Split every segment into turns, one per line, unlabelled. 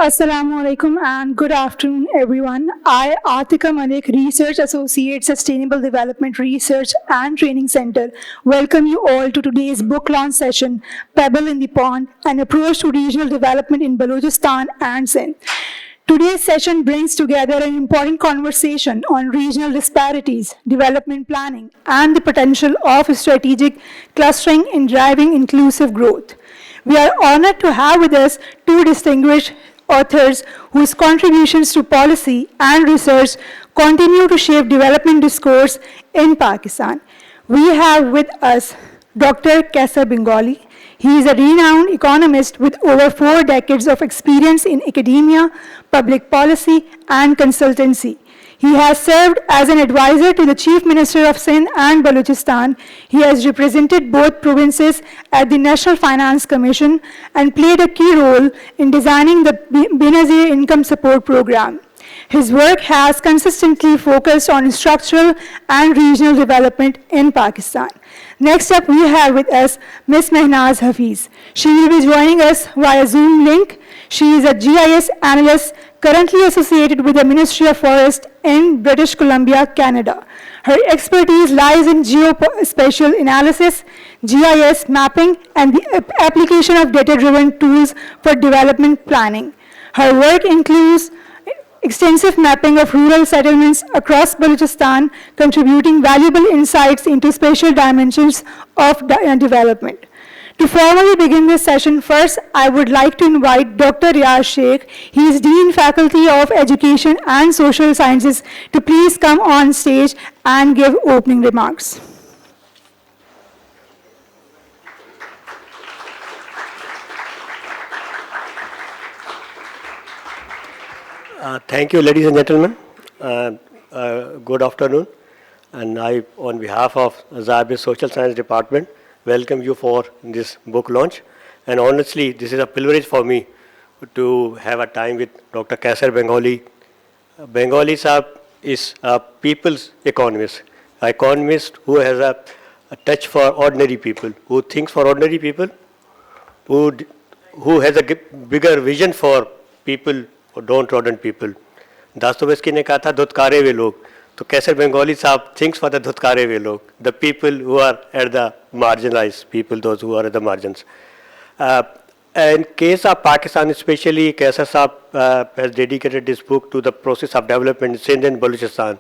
Assalamu alaikum and good afternoon, everyone. I, Atika Malik, Research Associate, Sustainable Development Research and Training Center, welcome you all to today's book launch session, Pebble in the Pond, an approach to regional development in Balochistan and Sindh. Today's session brings together an important conversation on regional disparities, development planning, and the potential of strategic clustering in driving inclusive growth. We are honored to have with us two distinguished authors whose contributions to policy and research continue to shape development discourse in Pakistan. We have with us Dr. Kaisar Bengali. He is a renowned economist with over 4 decades of experience in academia, public policy, and consultancy. He has served as an advisor to the Chief Minister of Sindh and Balochistan. He has represented both provinces at the National Finance Commission and played a key role in designing the Benazir Income Support Program. His work has consistently focused on structural and regional development in Pakistan. Next up, we have with us Ms. Mehnaz Hafiz. She will be joining us via Zoom link. She is a GIS analyst currently associated with the Ministry of Forest in British Columbia, Canada. Her expertise lies in geospatial analysis, GIS mapping, and the application of data-driven tools for development planning. Her work includes extensive mapping of rural settlements across Balochistan, contributing valuable insights into spatial dimensions of development. To formally begin this session, first, I would like to invite Dr. Riaz Sheikh. He is Dean Faculty of Education and Social Sciences to please come on stage and give opening remarks.
Thank you, ladies and gentlemen. Good afternoon. And I, on behalf of Zabis Social Science Department, welcome you for this book launch. And honestly, this is a privilege for me to have a time with Dr. Kaisar Bengali. Bengali Sahab is a people's economist who has a touch for ordinary people, who thinks for ordinary people, who has a bigger vision for people downtrodden people. Dostoevsky ने कहा था धुतकारे हुए लोग, तो कैसर बंगाली साहब thinks for the धुतकारे हुए लोग, the people who are at the marginalized people, those who are at the margins. In case of Pakistan especially, Kaisar Saab has dedicated this book to the process of development in Sindh and Balochistan.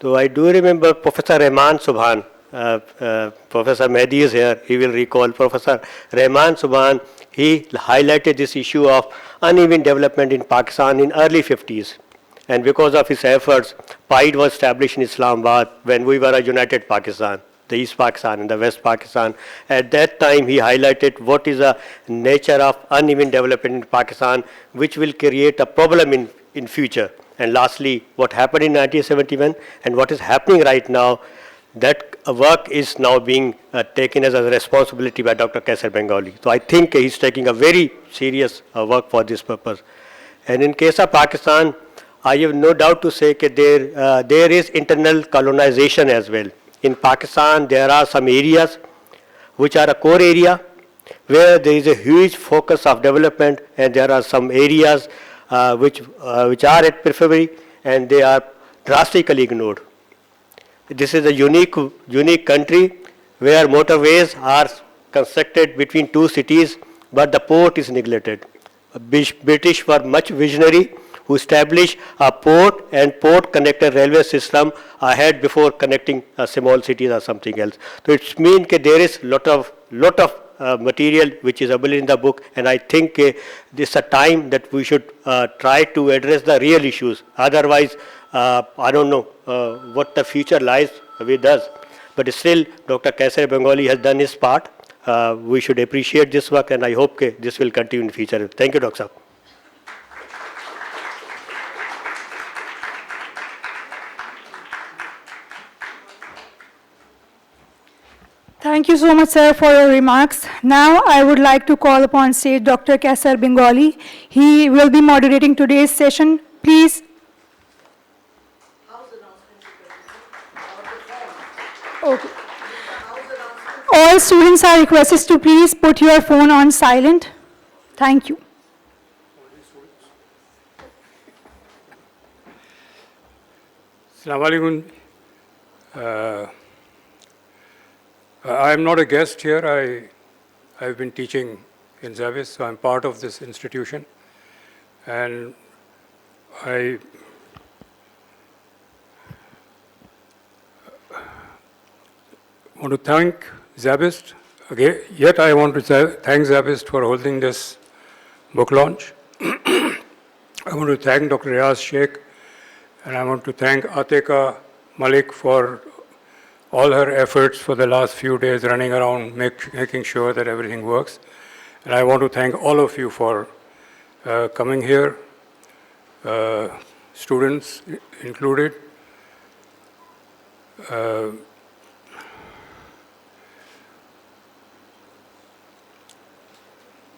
So I do remember Professor Rehman Subhan, Professor Mehdi is here, he will recall Professor Rehman Subhan. He highlighted this issue of uneven development in Pakistan in early 50s. And because of his efforts, PIDE was established in Islamabad when we were a united Pakistan, the East Pakistan and the West Pakistan. At that time, he highlighted what is the nature of uneven development in Pakistan, which will create a problem in future. And lastly, what happened in 1971 and what is happening right now, that work is now being taken as a responsibility by Dr. Kaisar Bengali. So I think he's taking a very serious work for this purpose. And in case of Pakistan, I have no doubt to say that there is internal colonization as well. In Pakistan, there are some areas which are a core area where there is a huge focus of development, and there are some areas which are at periphery and they are drastically ignored. This is a unique country where motorways are constructed between two cities, but the port is neglected. British were much visionary who established a port and port connected railway system ahead before connecting small cities or something else. So it means that there is lot of material which is available in the book, and I think this is a time that we should try to address the real issues. Otherwise, I don't know what the future lies with us. But still, Dr. Kaisar Bengali has done his part. We should appreciate this work, and I hope this will continue in the future. Thank you, Dr. Saab.
Thank you so much, sir, for your remarks. Now, I would like to call upon stage Dr. Kaisar Bengali. He will be moderating today's session. Please. Okay. All students are requested to please put your phone on silent. Thank you.
Assalamu alaikum. I am not a guest here. I've been teaching in Zavis, so I'm part of this institution. And I want to thank Zabist. Again, yet I want to thank Zabist for holding this book launch. I want to thank Dr. Riaz Sheikh, and I want to thank Atika Malik for all her efforts for the last few days running around making sure that everything works. And I want to thank all of you for coming here, students included.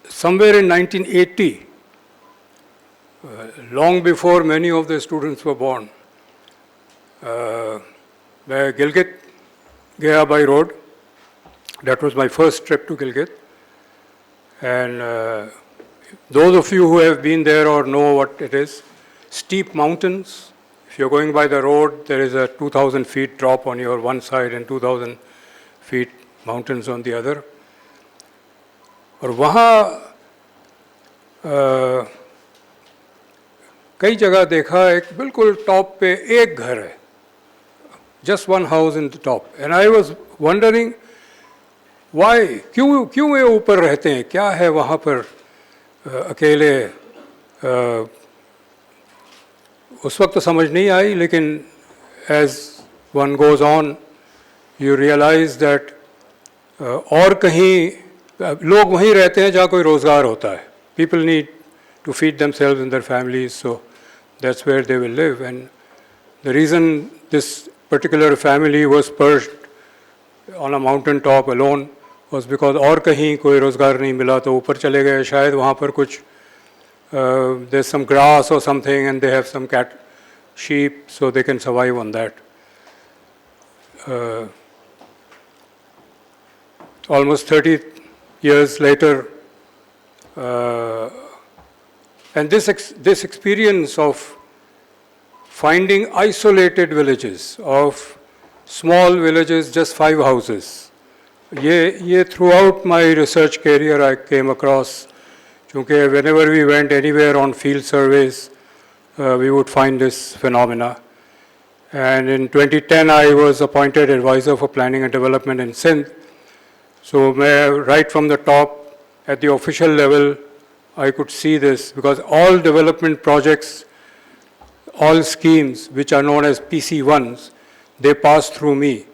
Somewhere in 1980, long before many of the students were born, मैं गिलगित गया by road. That was my first trip to Gilgit. And those of you who have been there or know what it is, steep mountains. If you're going by the road, there is a 2,000 feet drop on your one side and 2,000 feet mountains on the other. और वहाँ कई जगह देखा एक बिल्कुल top पे एक घर है, just one house in the top. And I was wondering why, क्यों ये ऊपर रहते हैं, क्या है वहाँ पर अकेले. उस वक्त तो समझ नहीं आई, लेकिन as one goes on, you realize that और कहीं लोग वहीं रहते हैं जहाँ कोई रोज़गार होता है. People need to feed themselves and their families, so that's where they will live. And the reason this particular family was perched on a mountain top alone was because और कहीं कोई रोज़गार नहीं मिला तो ऊपर चले गए. शायद वहाँ पर कुछ there's some grass or something and they have some sheep, so they can survive on that. Almost 30 years later, and this experience of finding isolated villages, of small villages, just 5 houses, ये throughout my research career I came across. Because whenever we went anywhere on field surveys, we would find this phenomena. And in 2010, I was appointed advisor for planning and development in Sindh. So right from the top, at the official level, I could see this, because all development projects, all schemes which are known as PC1s, they pass through me.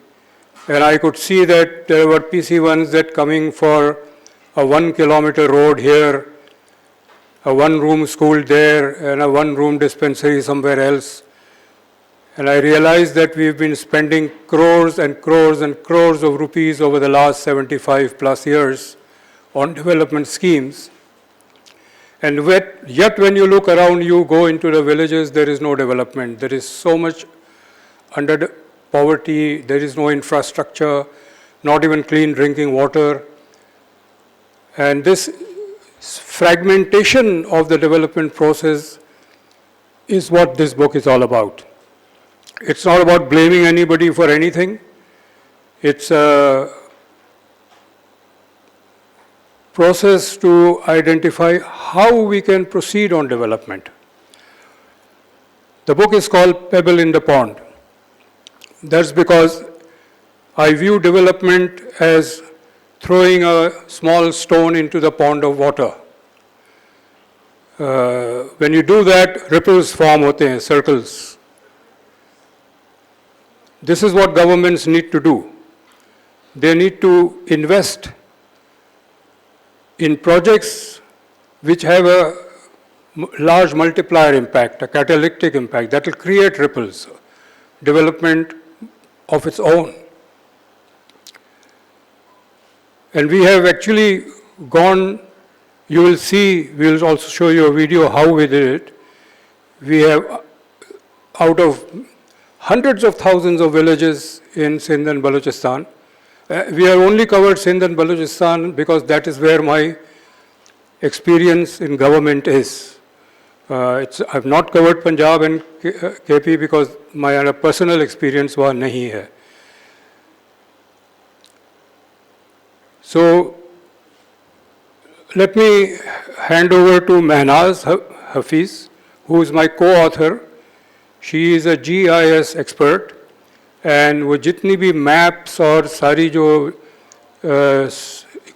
And I could see that there were PC1s that coming for a 1 kilometer road here, a 1-room school there, and a 1-room dispensary somewhere else. And I realized that we've been spending crores and crores and crores of rupees over the last 75 plus years on development schemes. And yet when you look around, you go into the villages, there is no development. There is so much under poverty, there is no infrastructure, not even clean drinking water. And this fragmentation of the development process is what this book is all about. It's not about blaming anybody for anything. It's a process to identify how we can proceed on development. The book is called Pebble in the Pond. That's because I view development as throwing a small stone into the pond of water. When you do that, ripples form hote hain, circles. This is what governments need to do. They need to invest in projects which have a large multiplier impact, a catalytic impact that will create ripples, development of its own. And we have actually gone, you will see, we will also show you a video how we did it. We have, out of hundreds of thousands of villages in Sindh and Balochistan, we have only covered Sindh and Balochistan because that is where my experience in government is. I've not covered Punjab and KP because my personal experience वहाँ नहीं है. So let me hand over to Mehnaz Hafiz, who is my co-author. She is a GIS expert, and वो जितनी भी maps और सारी जो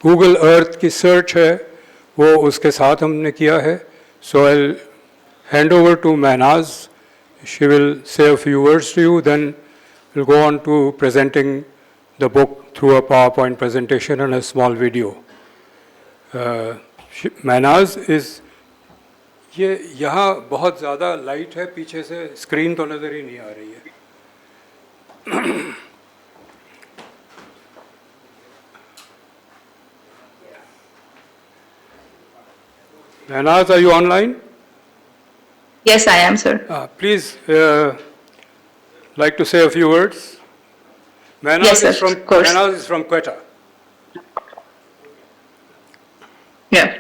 Google Earth की search है, वो उसके साथ हमने किया है. So I'll hand over to Mehnaz. She will say a few words to you, then we'll go on to presenting the book through a PowerPoint presentation and a small video. Mehnaz is, ये यहाँ बहुत ज़्यादा light है पीछे से, screen तो नज़र ही नहीं आ रही है. Mehnaz, are you online?
Yes, I am, sir.
Please, like to say a few words. Mehnaz
Yes, sir,
is from
of course.
Mehnaz is from Quetta.
Yeah.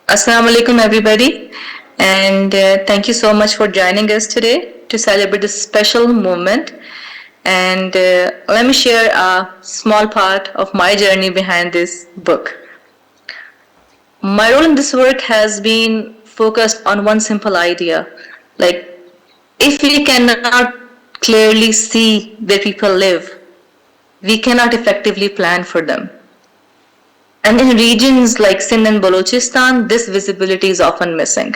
Assalamu alaikum, everybody, and thank you so much for joining us today to celebrate this special moment. And let me share a small part of my journey behind this book. My role in this work has been focused on one simple idea, like if we cannot clearly see where people live, we cannot effectively plan for them. And in regions like Sindh and Balochistan, this visibility is often missing.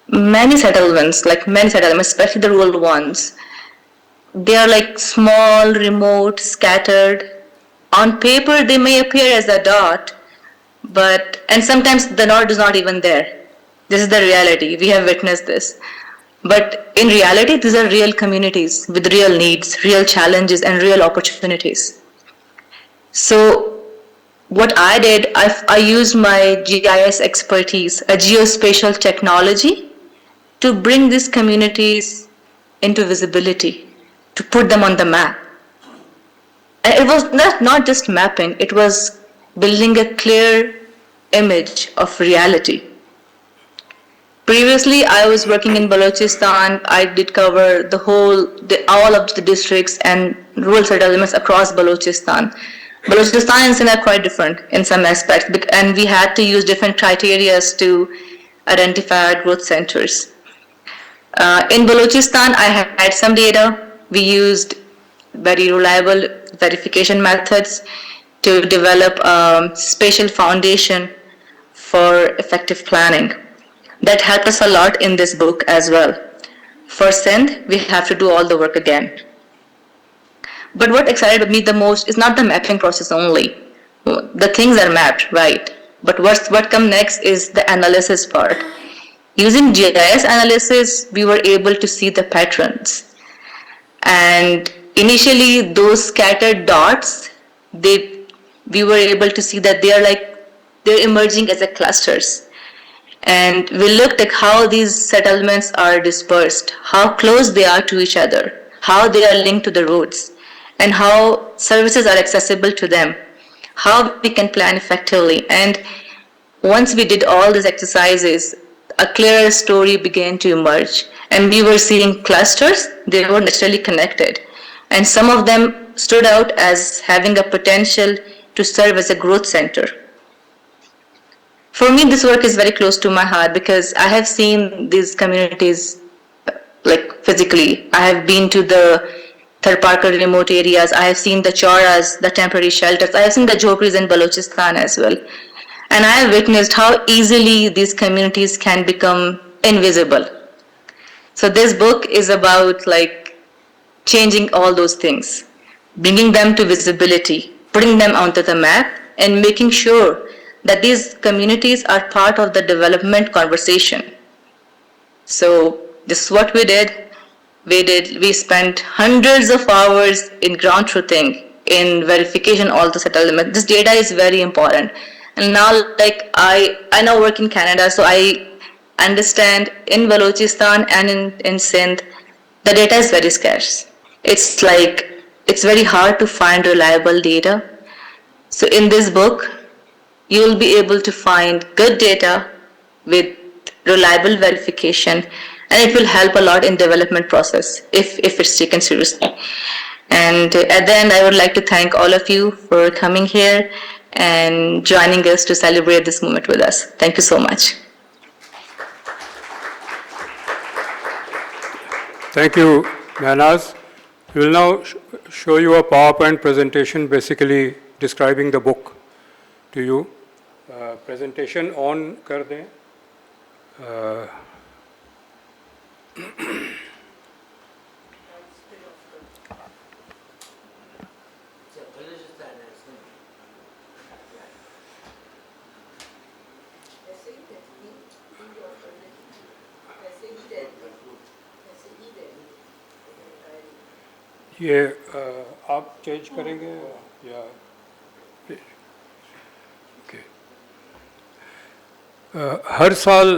Many settlements, especially the rural ones, they are like small, remote, scattered. On paper, they may appear as a dot, and sometimes the dot is not even there. This is the reality. We have witnessed this. But in reality, these are real communities with real needs, real challenges, and real opportunities. So what I did, I used my GIS expertise, a geospatial technology, to bring these communities into visibility, to put them on the map. And it was not just mapping, it was building a clear image of reality. Previously, I was working in Balochistan. I did cover all of the districts and rural settlements across Balochistan. Balochistan and Sindh are quite different in some aspects, and we had to use different criteria to identify our growth centers. In Balochistan, I had some data. We used very reliable verification methods to develop a spatial foundation for effective planning. That helped us a lot in this book as well. For Sindh, we have to do all the work again. But what excited me the most is not the mapping process only. The things are mapped, right? But what comes next is the analysis part. Using GIS analysis, we were able to see the patterns. And initially, those scattered dots, we were able to see that they're emerging as a clusters. And we looked at how these settlements are dispersed, how close they are to each other, how they are linked to the roads, and how services are accessible to them, how we can plan effectively. And once we did all these exercises, a clearer story began to emerge. And we were seeing clusters, they were naturally connected. And some of them stood out as having a potential to serve as a growth center. For me, this work is very close to my heart because I have seen these communities physically. I have been to the Tharparkar remote areas. I have seen the chauras, the temporary shelters. I have seen the jhoparis in Balochistan as well. And I have witnessed how easily these communities can become invisible. So this book is about changing all those things, bringing them to visibility, putting them onto the map, and making sure that these communities are part of the development conversation. So this is what we did. We spent hundreds of hours in ground truthing, in verification all the settlement. This data is very important. And now I now work in Canada, so I understand in Balochistan and in Sindh, the data is very scarce. It's very hard to find reliable data. So in this book, you will be able to find good data with reliable verification, and it will help a lot in development process if it's taken seriously. And at the end, I would like to thank all of you for coming here and joining us to celebrate this moment with us. Thank you so much.
Thank you, Mehnaz. We will now show you a PowerPoint presentation basically describing the book to you. Presentation on kar dein. ये आप change करेंगे या okay हर साल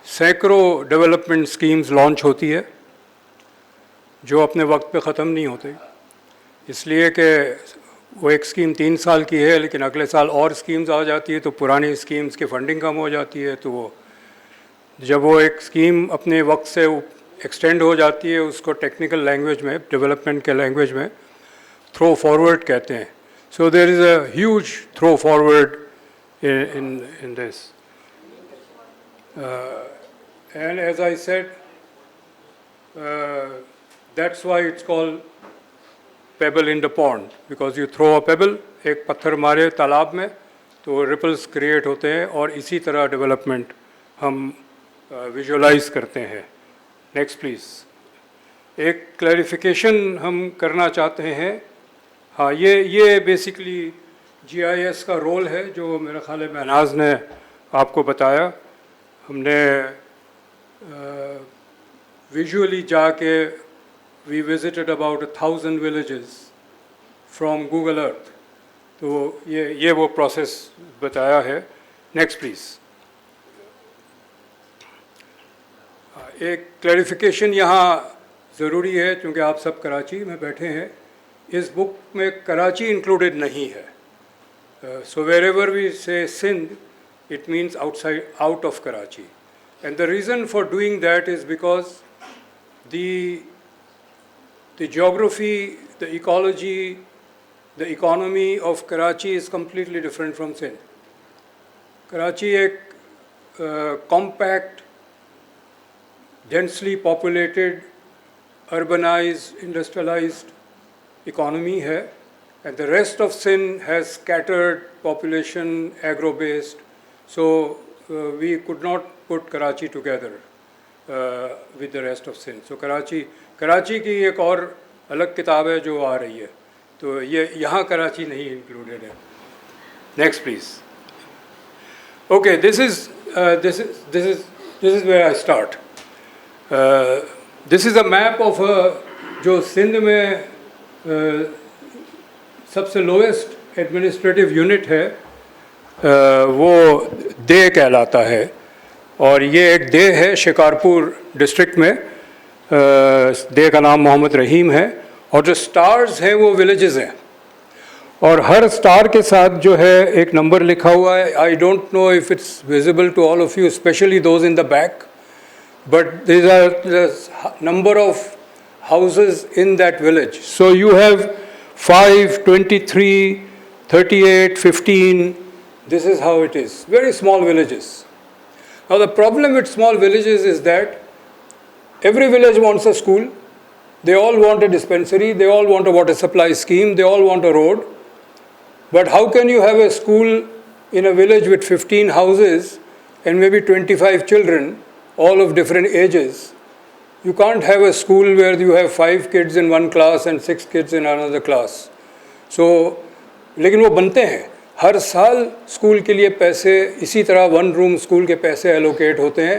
सैकड़ों development schemes launch होती है जो अपने वक्त पे ख़त्म नहीं होते, इसलिए कि वो एक स्कीम 3 साल की है लेकिन अगले साल और स्कीम्स आ जाती है तो पुरानी स्कीम्स की फंडिंग कम हो जाती है, तो वो जब वो एक स्कीम अपने वक्त से एक्सटेंड हो जाती है उसको टेक्निकल लैंग्वेज में, डेवलपमेंट के लैंग्वेज में थ्रो फॉरवर्ड कहते हैं. So there is a huge throw forward in this. And as I said, that's why it's called pebble in the pond, because you throw a pebble, एक पत्थर मारे तालाब में तो ripples create होते हैं और इसी तरह development हम visualize करते हैं. Next please. एक clarification हम करना चाहते हैं. हाँ, ये basically GIS का रोल है जो मेरा ख्याल है महनाज ने आपको बताया. हमने विजुअली जाके we visited about 1,000 villages from Google Earth. तो ये वो प्रोसेस बताया है. Next please. एक क्लैरिफिकेशन यहाँ ज़रूरी है क्योंकि आप सब कराची में बैठे हैं. इस बुक में कराची इंक्लूडेड नहीं है. So wherever we say Sindh, it means out of Karachi. And the reason for doing that is because the geography, the ecology, the economy of Karachi is completely different from Sindh. Karachi एक compact, densely populated, urbanized, industrialized economy है. And the rest of Sindh has scattered population, agro-based. So we could not put Karachi together with the rest of Sindh. So Karachi की एक और अलग किताब है जो आ रही है. तो ये यहाँ कराची नहीं included है. Next please. Okay, this is where I start. This is a map of जो सिंध में सबसे लोएस्ट एडमिनिस्ट्रेटिव यूनिट है वो दे कहलाता है और ये एक दे है शिकारपुर डिस्ट्रिक्ट में. दे का नाम मोहम्मद रहीम है और जो स्टार्स हैं वो विलेजेस हैं और हर स्टार के साथ जो है एक नंबर लिखा हुआ है. I don't know if it's visible to all of you, specially those in the back, but these are the number of houses in that village. So you have 5, 23, 38, 15, this is how it is. Very small villages. Now the problem with small villages is that every village wants a school, they all want a dispensary, they all want a water supply scheme, they all want a road. But how can you have a school in a village with 15 houses and maybe 25 children, all of different ages? You can't have a school where you have 5 kids in one class and 6 kids in another class. So, लेकिन वो बनते हैं. हर साल school के लिए पैसे इसी तरह 1 room स्कूल के पैसे allocate होते हैं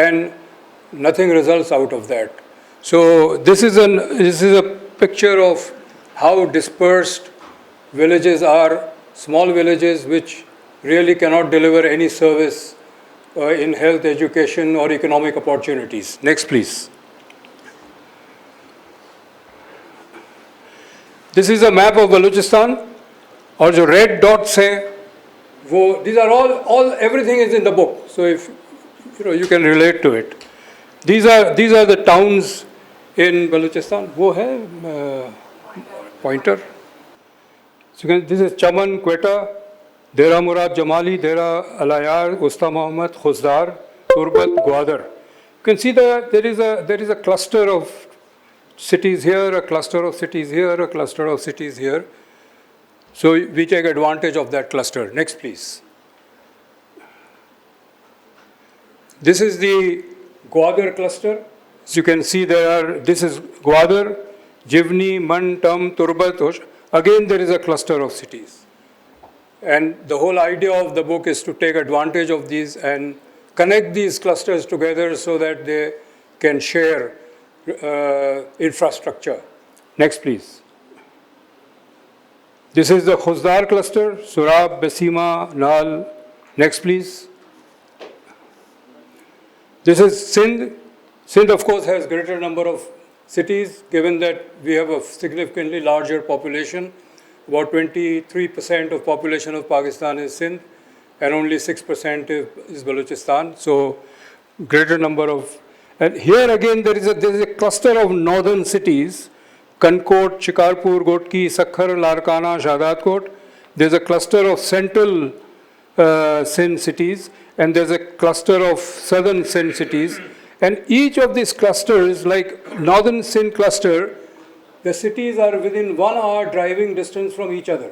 and nothing results out of that. So this is a picture of how dispersed villages are, small villages which really cannot deliver any service in health, education or economic opportunities. Next please. This is a map of Balochistan. और जो red dots हैं वो these are all everything is in the book, so if you can relate to it. These are the towns in Balochistan. वो है pointer. So this is Chaman, Quetta, Dera Murad Jamali, Dera Alayar, Usta Muhammad, Khuzdar, Turbat, Gwadar. You can see that there is a cluster of cities here, a cluster of cities here, a cluster of cities here. So we take advantage of that cluster. Next, please. This is the Gwadar cluster. As you can see, this is Gwadar, Jivni, Man, Tam, Turbat, Hosh. Again, there is a cluster of cities. And the whole idea of the book is to take advantage of these and connect these clusters together so that they can share infrastructure. Next, please. This is the Khuzdar cluster, Surab, Basima, Nal. Next, please. This is Sindh. Sindh, of course, has greater number of cities, given that we have a significantly larger population. About 23% of population of Pakistan is Sindh, and only 6% is Balochistan. So, greater number of. And here again, there is a cluster of northern cities: Kankot, Shikarpur, Gotki, Sakhar, Larkana, Shahdadkot. There's a cluster of central Sindh cities, and there's a cluster of southern Sindh cities. And each of these clusters, like northern Sindh cluster, the cities are within 1 hour driving distance from each other.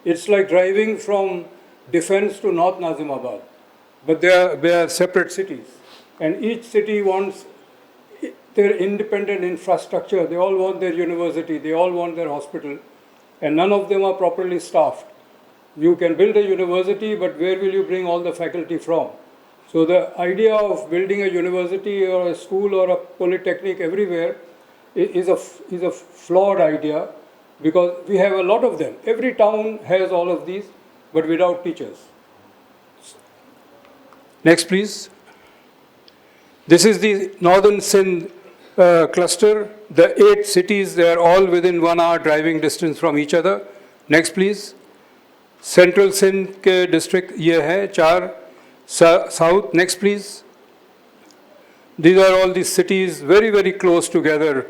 It's like driving from Defence to North Nazimabad. But they are separate cities. And each city wants their independent infrastructure. They all want their university. They all want their hospital. And none of them are properly staffed. You can build a university, but where will you bring all the faculty from? So the idea of building a university or a school or a polytechnic everywhere is a flawed idea, because we have a lot of them. Every town has all of these, but without teachers. Next, please. This is the northern Sindh cluster. The 8 cities, they are all within 1 hour driving distance from each other. Next, please. Central Sindh ke district ये है 4. South, next please. These are all these cities very, very close together.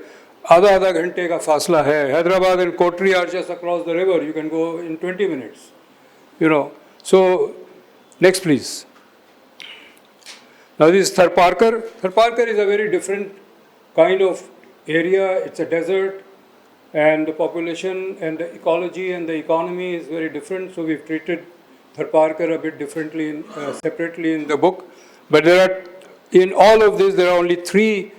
आधा घंटे का फासला है. Hyderabad and Kotri are just across the river. You can go in 20 minutes. So next please. Now this is Tharparkar. Tharparkar is a very different kind of area. It's a desert, and the population and the ecology and the economy is very different. So we've treated Tharparkar a bit differently, separately in the book. But in all of this, there are only 3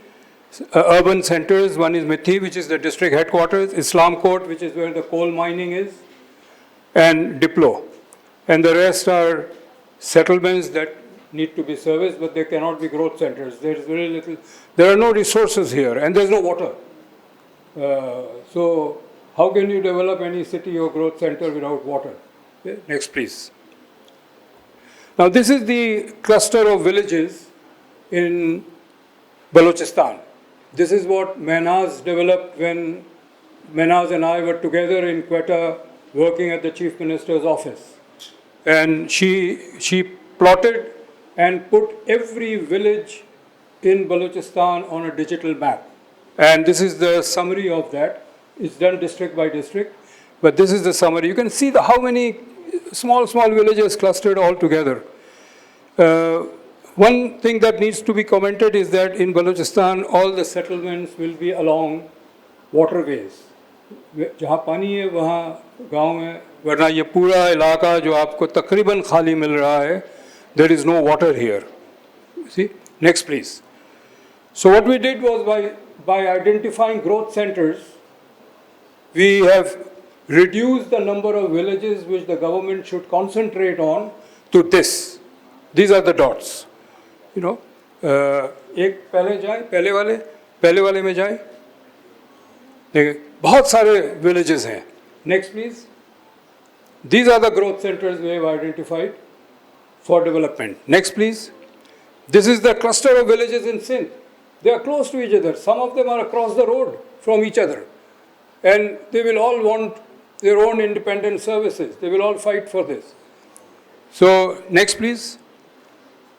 urban centers. One is Mithi, which is the district headquarters, Islam Court, which is where the coal mining is, and Diplo. And the rest are settlements that need to be serviced, but they cannot be growth centers. There is very little, there are no resources here, and there's no water. So how can you develop any city or growth center without water? Okay, next, please. Now this is the cluster of villages in Balochistan. This is what Mehnaz developed when Mehnaz and I were together in Quetta working at the Chief Minister's office. And she plotted and put every village in Balochistan on a digital map. And this is the summary of that. It's done district by district, but this is the summary. You can see how many small villages clustered all together. One thing that needs to be commented is that in Balochistan, all the settlements will be along waterways. जहाँ पानी है वहाँ गाँव है, वरना ये पूरा इलाका जो आपको तकरीबन खाली मिल रहा है, there is no water here. See, next please. So what we did was by identifying growth centers, we have reduced the number of villages which the government should concentrate on to this. These are the dots. एक पहले जाए, पहले वाले में जाए. देखिए, बहुत सारे villages हैं. Next please. These are the growth centers we have identified for development. Next please. This is the cluster of villages in Sindh. They are close to each other. Some of them are across the road from each other. And they will all want their own independent services. They will all fight for this. So next, please.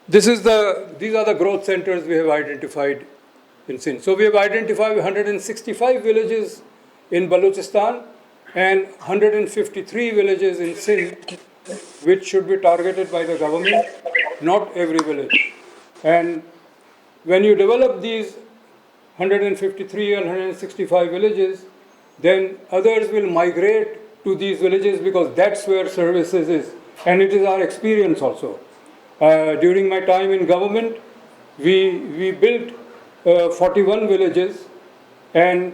These are the growth centers we have identified in Sindh. So we have identified 165 villages in Balochistan and 153 villages in Sindh, which should be targeted by the government, not every village. And when you develop these 153 and 165 villages, then others will migrate to these villages because that's where services is. And it is our experience also. During my time in government, we built 41 villages, and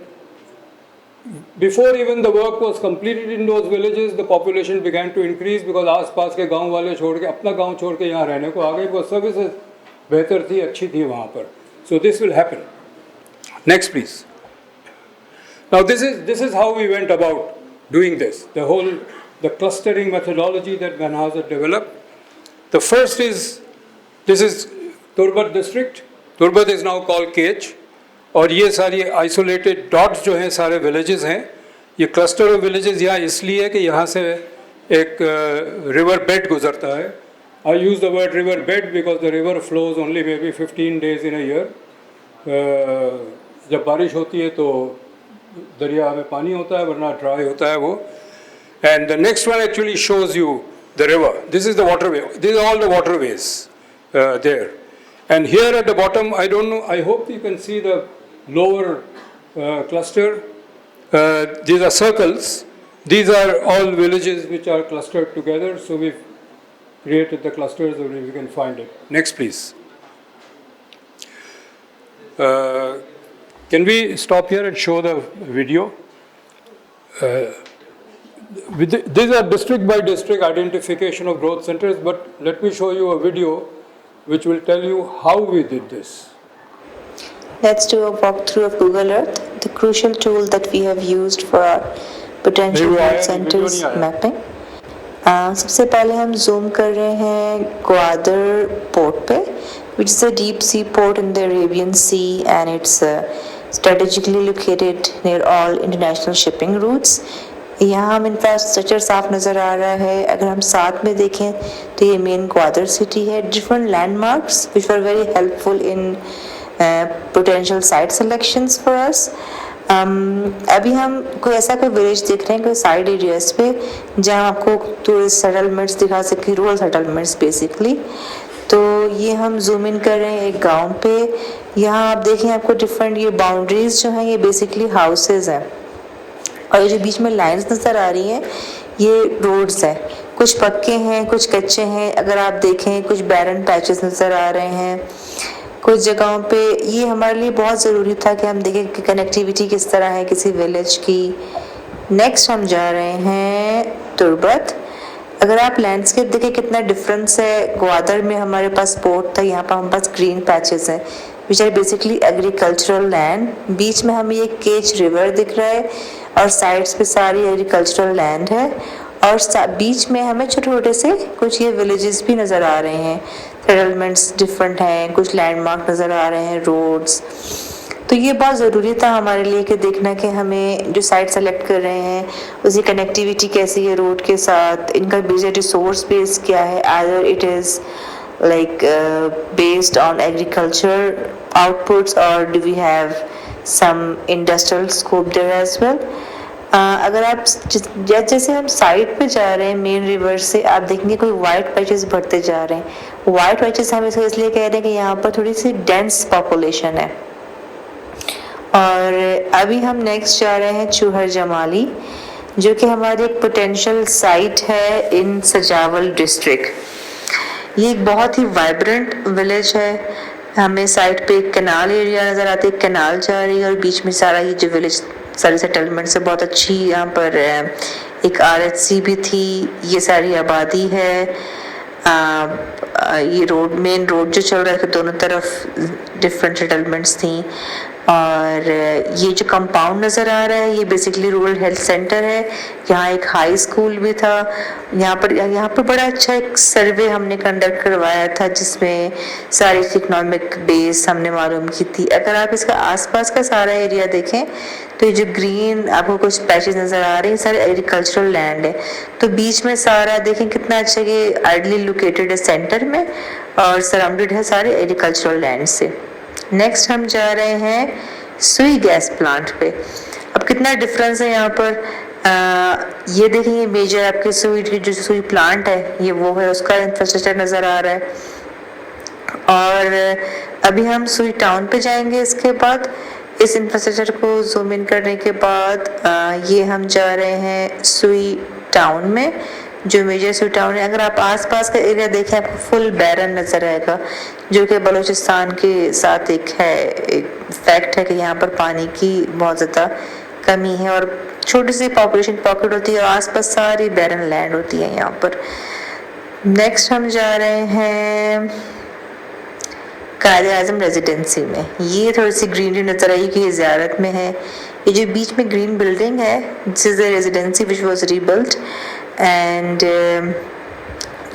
before even the work was completed in those villages, the population began to increase because आस-पास के गांव वाले छोड़ के अपना गांव छोड़ के यहाँ रहने को आ गए because services बेहतर थी, अच्छी थी वहाँ पर. So this will happen. Next, please. Now this is how we went about doing this. The clustering methodology that Van Hauser developed. The first is, this is Turbat district. Turbat is now called KH. और ये सारी isolated dots जो हैं सारे villages हैं. ये cluster of villages यहाँ इसलिए है कि यहाँ से एक रिवर बेड गुजरता है. I use the word river bed because the river flows only may be 15 days in a year. जब बारिश होती है तो दरिया में पानी होता है, वरना ड्राई होता है वो. And the next one actually shows you the river. This is the waterway. These are all the waterways there. And here at the bottom, I don't know, I hope you can see the lower cluster. These are circles. These are all villages which are clustered together. So we've created the clusters so you can find it. Next, please. Can we stop here and show the video? These are district by district identification of growth centers, but let me show you a video which will tell you how we did this.
Let's do a walkthrough of Google Earth, the crucial tool that we have used for our potential growth centers mapping. सबसे पहले हम zoom कर रहे हैं Gwadar port पे, which is a deep sea port in the Arabian Sea, and it's strategically located near all international shipping routes. यहाँ हम infrastructure साफ नज़र आ रहा है. अगर हम साथ में देखें तो ये मेन ग्वादर सिटी है. Different landmarks which are very helpful in potential site selections for us. अभी हम कोई ऐसा कोई विलेज देख रहे हैं कोई साइड एरियाज पे जहाँ आपको टूरिस्ट सेटलमेंट्स दिखा सके, रूरल सेटलमेंट्स बेसिकली. तो ये हम जूम इन कर रहे हैं एक गाँव पे. यहाँ आप देखें आपको डिफरेंट ये बाउंड्रीज जो हैं ये बेसिकली हाउसेज हैं, और ये जो बीच में लाइंस नज़र आ रही हैं ये रोड्स हैं. कुछ पक्के हैं, कुछ कच्चे हैं. अगर आप देखें कुछ बैरन पैचेस नज़र आ रहे हैं कुछ जगहों पे. ये हमारे लिए बहुत ज़रूरी था कि हम देखें कि कनेक्टिविटी किस तरह है किसी विलेज की. नेक्स्ट हम जा रहे हैं तुर्बत. अगर आप लैंडस्केप देखें कितना डिफरेंस है. ग्वादर में हमारे पास पोर्ट था, यहाँ पर हमारे पास ग्रीन पैचेस हैं which are basically agricultural land. बीच में हमें एक केच रिवर दिख रहा है और साइड्स पे सारी एग्रीकल्चरल लैंड है, और बीच में हमें छोटे छोटे से कुछ ये विलेजेस भी नज़र आ रहे हैं. सेटलमेंट्स डिफरेंट हैं, कुछ लैंडमार्क नज़र आ रहे हैं, रोड्स. तो ये बहुत ज़रूरी था हमारे लिए कि देखना कि हमें जो साइट सेलेक्ट कर रहे हैं उसकी कनेक्टिविटी कैसी है रोड के साथ, इनका बेसिक रिसोर्स बेस क्या है. Either it is like based on agriculture outputs or do we have some industrial scope there as well. अगर आप जैसे हम साइड पे जा रहे हैं मेन रिवर से आप देखेंगे कोई वाइट पैचेस बढ़ते जा रहे हैं. वाइट पैचेस हम इसको इसलिए कह रहे हैं कि यहाँ पर थोड़ी सी डेंस पॉपुलेशन है. और अभी हम नेक्स्ट जा रहे हैं चूहर जमाली जो कि हमारी एक पोटेंशियल साइट है इन सजावल डिस्ट्रिक्ट. ये एक बहुत ही वाइब्रेंट विलेज है. हमें साइड पे एक कैनाल एरिया नज़र आती है, कैनाल जा रही है और बीच में सारा ये जो विलेज सारी सेटलमेंट से बहुत अच्छी यहाँ पर एक RHC भी थी. ये सारी आबादी है. ये रोड मेन रोड जो चल रहा है दोनों तरफ डिफरेंट सेटलमेंट्स थी. और ये जो कंपाउंड नज़र आ रहा है ये बेसिकली रूरल हेल्थ सेंटर है। यहाँ एक हाई स्कूल भी था। यहाँ पर बड़ा अच्छा एक सर्वे हमने कंडक्ट करवाया था जिसमें सारी इकोनॉमिक बेस हमने मालूम की थी। अगर आप इसका आसपास का सारा एरिया देखें तो ये जो ग्रीन आपको कुछ पैचेस नज़र आ रहे हैं सारे एग्रीकल्चरल लैंड है। तो बीच में सारा देखें कितना अच्छा ये आइडली लोकेटेड है सेंटर में और सराउंडेड है सारे एग्रीकल्चरल लैंड से। नेक्स्ट हम जा रहे हैं सुई गैस प्लांट पे। अब कितना डिफरेंस है यहाँ पर। ये देखेंगे मेजर आपके सुई की जो सुई प्लांट है ये वो है, उसका इंफ्रास्ट्रक्चर नज़र आ रहा है। और अभी हम सुई टाउन पे जाएंगे। इसके बाद इस इंफ्रास्ट्रक्चर को जूम इन करने के बाद ये हम जा रहे हैं सुई टाउन में, जो मेजर सुई टाउन है। अगर आप आसपास का एरिया देखें आपको फुल बैरन नज़र आएगा, जो कि बलूचिस्तान के साथ एक फैक्ट है कि यहाँ पर पानी की बहुत ज़्यादा कमी है और छोटी सी पॉपुलेशन पॉकेट होती है और आसपास सारी बैरन लैंड होती है यहाँ पर। नेक्स्ट हम जा रहे हैं कायदे आज़म रेजिडेंसी में। ये थोड़ी सी ग्रीनरी नज़र आई कि ये ज़ियारत में है। ये जो बीच में ग्रीन बिल्डिंग है this is the residency which was rebuilt and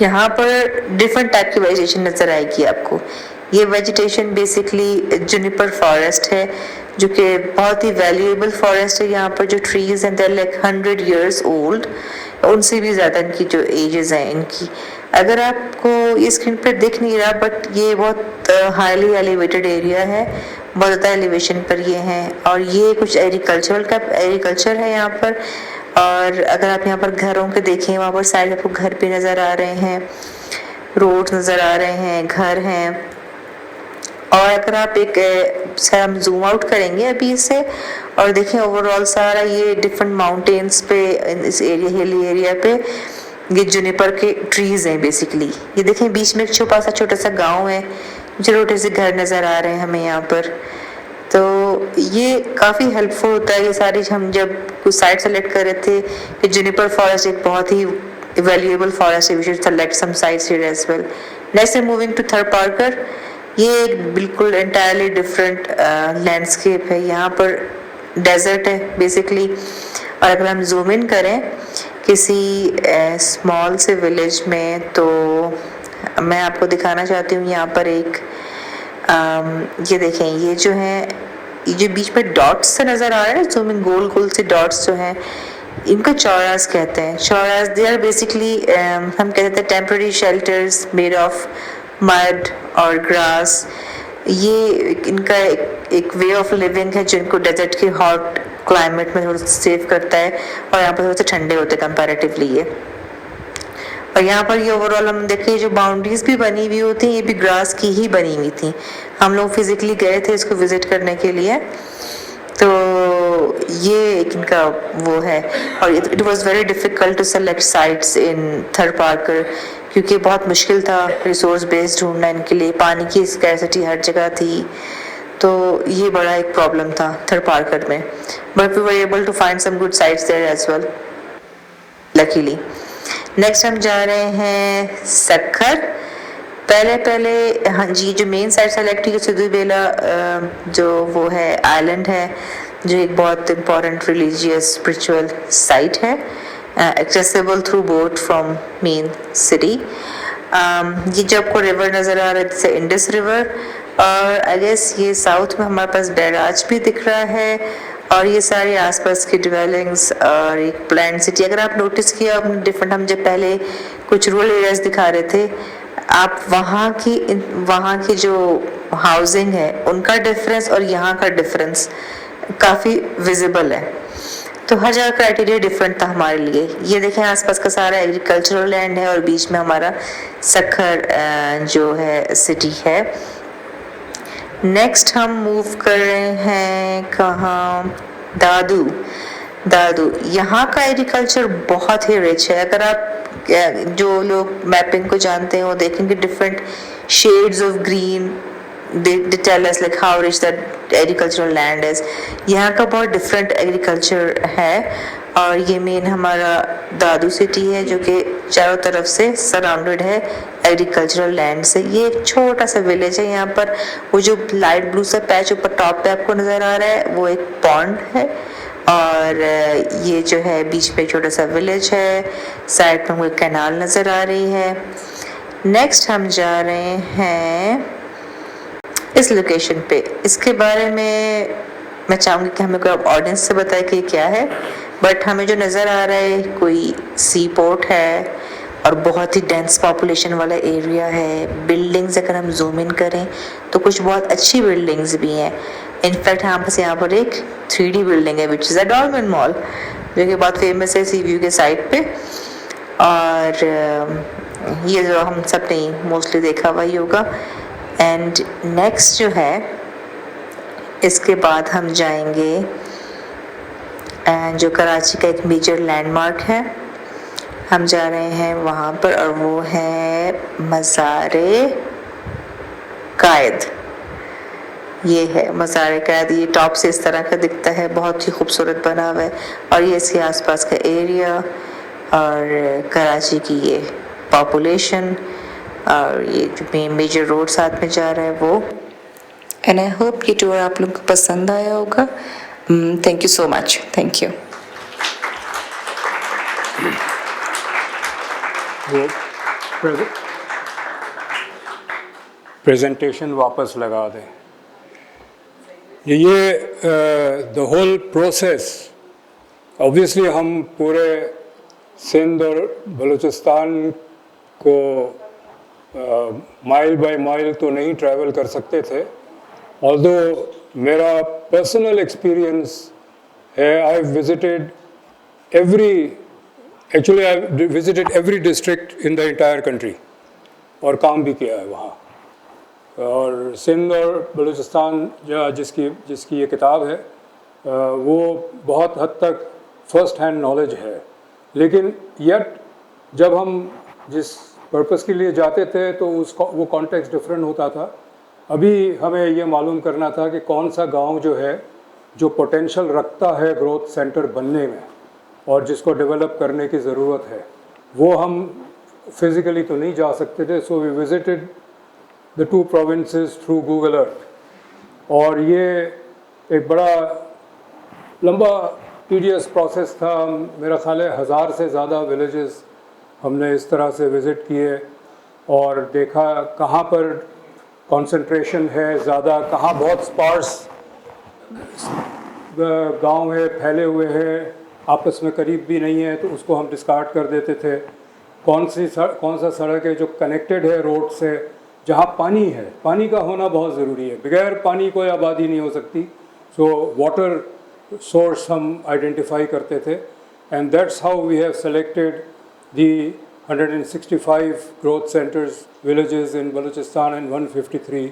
यहाँ पर डिफरेंट टाइप की वेजिटेशन नज़र आएगी आपको। ये वेजिटेशन बेसिकली जुनिपर फॉरेस्ट है जो कि बहुत ही वैल्यूएबल फॉरेस्ट है। यहाँ पर जो ट्रीज हैं देयर लाइक 100 years ओल्ड, उनसे भी ज़्यादा इनकी जो एजेस हैं इनकी। अगर आपको ये स्क्रीन पर दिख नहीं रहा बट ये बहुत हाईली एलिवेटेड एरिया है, बहुत ज़्यादा एलिवेशन पर ये हैं और ये कुछ एग्रीकल्चर है यहाँ पर। और अगर आप यहाँ पर घरों के देखें वहाँ पर साइड आपको घर भी नज़र आ रहे हैं, रोड नज़र आ रहे हैं, घर हैं। और अगर आप हम जूम आउट करेंगे अभी इसे और देखें ओवरऑल सारा ये डिफरेंट माउंटेन्स पे इस एरिया हिली एरिया पे ये जुनिपर के ट्रीज हैं बेसिकली। ये देखें बीच में एक छोटा सा गांव है, छोटे से घर नज़र आ रहे हैं हमें यहाँ पर। तो ये काफ़ी हेल्पफुल होता है। ये सारी हम जब कुछ साइट सेलेक्ट कर रहे थे कि जुनिपर फॉरेस्ट एक बहुत ही वैल्यूएबल फॉरेस्ट है, we should select some sites here as well. Next moving to Tharparkar. ये एक बिल्कुल एंटायरली डिफरेंट लैंडस्केप है। यहाँ पर डेजर्ट है बेसिकली। और अगर हम जूम इन करें किसी स्मॉल से विलेज में तो मैं आपको दिखाना चाहती हूँ यहाँ पर एक ये देखें ये जो है ये जो बीच में डॉट्स से नज़र आ रहे हैं ना, जूम इन गोल से डॉट्स जो हैं इनको चौरास कहते हैं। चौरास दे आर बेसिकली हम कहते हैं temporary shelters made of mud और ग्रास। ये इनका एक वे ऑफ लिविंग है जिनको डेजर्ट के हॉट क्लाइमेट में थोड़ा सेव करता है और यहाँ पर थोड़े से ठंडे होते हैं कंपैरेटिवली ये। और यहाँ पर ये ओवरऑल हम देखें जो बाउंड्रीज भी बनी हुई होती हैं ये भी ग्रास की ही बनी हुई थी। हम लोग फिजिकली गए थे इसको विजिट करने के लिए। तो ये एक इनका वो है और it was very difficult to select sites in Tharparkar क्योंकि बहुत मुश्किल था रिसोर्स बेस्ड ढूंढना इनके लिए। पानी की स्कैर्सिटी हर जगह थी तो ये बड़ा एक प्रॉब्लम था थरपारकर में। But we were able to find some good sites there as well luckily. Next हम जा रहे हैं सक्खर। पहले हाँ जी जो मेन साइट सेलेक्ट की सिद्धूबेला जो वो है आइलैंड है जो एक बहुत इम्पोर्टेंट रिलीजियस स्पिरिचुअल साइट है, accessible through boat from main city. ये जो आपको रिवर नज़र आ रहा है जैसे इंडस रिवर और आई गेस ये साउथ में हमारे पास बैराज भी दिख रहा है और ये सारे आसपास की डिवेलिंग्स और एक प्लान सिटी। अगर आप नोटिस किया डिफरेंट हम जब पहले कुछ रूरल एरियाज दिखा रहे थे आप वहाँ की जो हाउसिंग है उनका डिफरेंस और यहाँ का डिफरेंस काफ़ी विजिबल है। तो हर जगह क्राइटेरिया डिफरेंट था हमारे लिए। ये देखें आसपास का सारा एग्रीकल्चरल लैंड है और बीच में हमारा सक्खर जो है सिटी है। नेक्स्ट हम मूव कर रहे हैं कहाँ, दादू। यहाँ का एग्रीकल्चर बहुत ही रिच है। अगर आप जो लोग मैपिंग को जानते हैं वो देखेंगे different shades of green they tell us like how rich that agricultural land is. यहाँ का बहुत डिफरेंट एग्रीकल्चर है और ये मेन हमारा दादू सिटी है जो कि चारों तरफ से सराउंडेड है एग्रीकल्चरल लैंड से। ये एक छोटा सा विलेज है। यहाँ पर वो जो लाइट ब्लू सा पैच ऊपर टॉप पे आपको नज़र आ रहा है वो एक पॉन्ड है, और ये जो है बीच पे एक छोटा सा विलेज है, साइड में कोई कैनाल नज़र आ रही है। नेक्स्ट हम जा रहे हैं इस लोकेशन पे। इसके बारे में मैं चाहूँगी कि हमें कोई ऑडियंस से बताए कि क्या है, बट हमें जो नज़र आ रहा है कोई सी पोर्ट है और बहुत ही डेंस पॉपुलेशन वाला एरिया है। बिल्डिंग्स अगर हम जूम इन करें तो कुछ बहुत अच्छी बिल्डिंग्स भी हैं। इनफैक्ट यहाँ पर एक 3D बिल्डिंग है विच इज़ अ डॉल्मेन मॉल, जो कि बहुत फेमस है सी व्यू के साइड पे। और ये जो हम सब ने मोस्टली देखा हुआ ही होगा। एंड नेक्स्ट जो है इसके बाद हम जाएंगे जो कराची का एक मेजर लैंडमार्क है, हम जा रहे हैं वहाँ पर, और वो है मज़ार-ए कायद। ये है मज़ार-ए कायद। ये टॉप से इस तरह का दिखता है, बहुत ही खूबसूरत बना हुआ है। और ये इसके आसपास का एरिया और कराची की ये पॉपुलेशन और ये जो मेजर रोड साथ में जा रहा है वो। एंड आई होप ये टूर आप लोगों को पसंद आया होगा। Thank you so much. Thank you.
वो प्रेजेंटेशन वापस लगा दें। ये द होल प्रोसेस, ऑब्वियसली हम पूरे सिंध और बलूचिस्तान को माइल बाय माइल तो नहीं ट्रैवल कर सकते थे। ऑल्दो मेरा पर्सनल एक्सपीरियंस है, I visited I visited every district in the entire country और काम भी किया है वहाँ। और सिंध और बलूचिस्तान जिसकी ये किताब है वो बहुत हद तक फर्स्ट हैंड नॉलेज है, लेकिन यट जब हम जिस पर्पस के लिए जाते थे तो उसका वो कॉन्टेक्स्ट डिफरेंट होता था। अभी हमें ये मालूम करना था कि कौन सा गांव जो है जो पोटेंशियल रखता है ग्रोथ सेंटर बनने में और जिसको डेवलप करने की ज़रूरत है, वो हम फिज़िकली तो नहीं जा सकते थे। So we visited the 2 provinces through Google Earth. और ये एक बड़ा लंबा टीडियस प्रोसेस था। मेरा ख्याल है 1000 से ज़्यादा विलेजेस हमने इस तरह से विज़िट किए और देखा कहाँ पर कंसंट्रेशन है ज़्यादा, कहाँ बहुत स्पार्स गांव है, फैले हुए हैं, आपस में करीब भी नहीं है, तो उसको हम डिस्कार्ड कर देते थे। कौन सा सड़क है जो कनेक्टेड है रोड से, जहाँ पानी है, पानी का होना बहुत ज़रूरी है, बगैर पानी कोई आबादी नहीं हो सकती। सो वाटर सोर्स हम आइडेंटिफाई करते थे, and that's how we have selected the 165 growth centers, villages in Balochistan and 153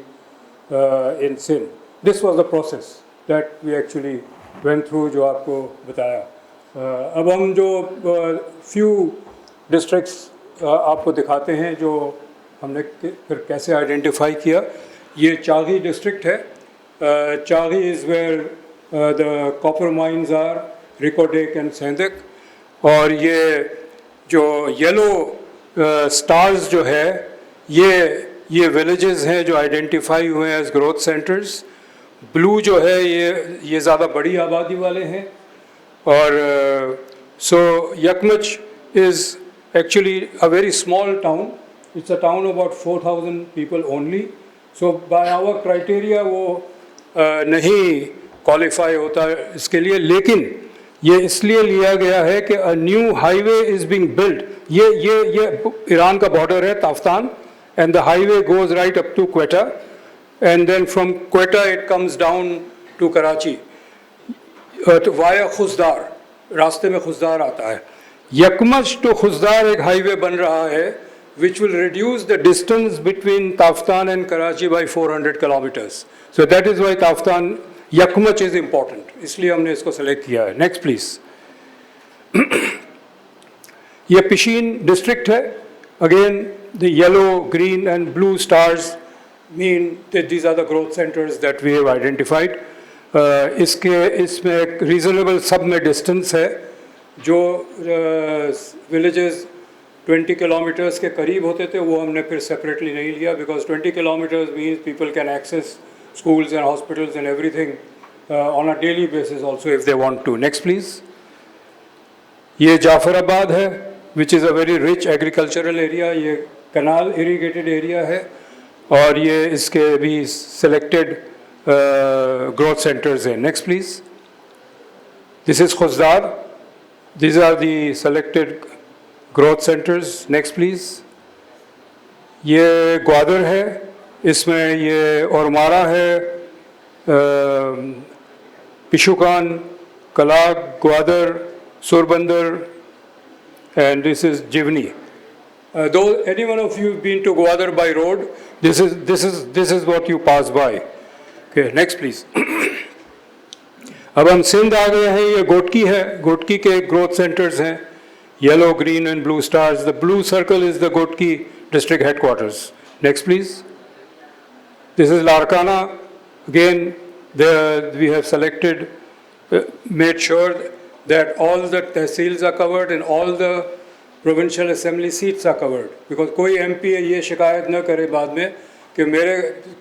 in Sindh. This was the process that we actually went through, जो आपको बताया। अब हम जो few districts आपको दिखाते हैं जो हमने फिर कैसे आइडेंटिफाई किया। ये चागी डिस्ट्रिक्ट है। Chagai is where the copper mines are, रिकोडेक and सेंधक। और ये जो येलो स्टार्स जो है ये विलेजेस हैं जो आइडेंटिफाई हुए हैं एज ग्रोथ सेंटर्स। ब्लू जो है ये ज़्यादा बड़ी आबादी वाले हैं। और so Yakmach is actually a very small town, it's a town about 4000 people only. So by our criteria वो नहीं क्वालिफाई होता इसके लिए, लेकिन ये इसलिए लिया गया है कि a new highway is being build. ये ईरान का बॉर्डर है, Taftan, and the highway goes right up to Quetta, and then from Quetta it comes down to Karachi तो वाया खुजदार, रास्ते में खुजदार आता है। यकमच टू खुजदार एक हाईवे बन रहा है which will reduce the distance between Taftan and Karachi by 400 kilometres. So that is why Taftan Yakmach is important, इसलिए हमने इसको सेलेक्ट किया है। Next please. ये पिशीन डिस्ट्रिक्ट है। Again the yellow, green and blue stars mean that these are the growth centres that we have identified. इसमें एक reasonable सब में डिस्टेंस है जो विलेजेस 20 किलोमीटर्स के करीब होते थे वो हमने फिर सेपरेटली नहीं लिया, because 20 kilometres means people can access schools and hospitals and everything on a daily basis also if they want to. Next please. ये जाफराबाद है, which is a very rich agricultural area. ये canal irrigated area है और ये इसके भी selected growth centers हैं. Next please. This is Khuzdar. These are the selected growth centers. Next please. ये ग्वादर है, इसमें ये औरमारा है, पिशुकान, कलाग, Gwadar, सुरबंदर, and this is Jivni. Though any one of you been to Gwadar by road, this is what you pass by. Okay, next please. अब हम सिंध आ गए हैं, ये गोटकी है, गोटकी के ग्रोथ सेंटर्स हैं, yellow, green and blue stars. The blue circle is the Ghotki district headquarters. Next please. This is Larkana. Again, we have selected, made sure that all the tehsils are covered and all the provincial assembly seats are covered. Because कोई MP ये शिकायत न करे बाद में कि मेरे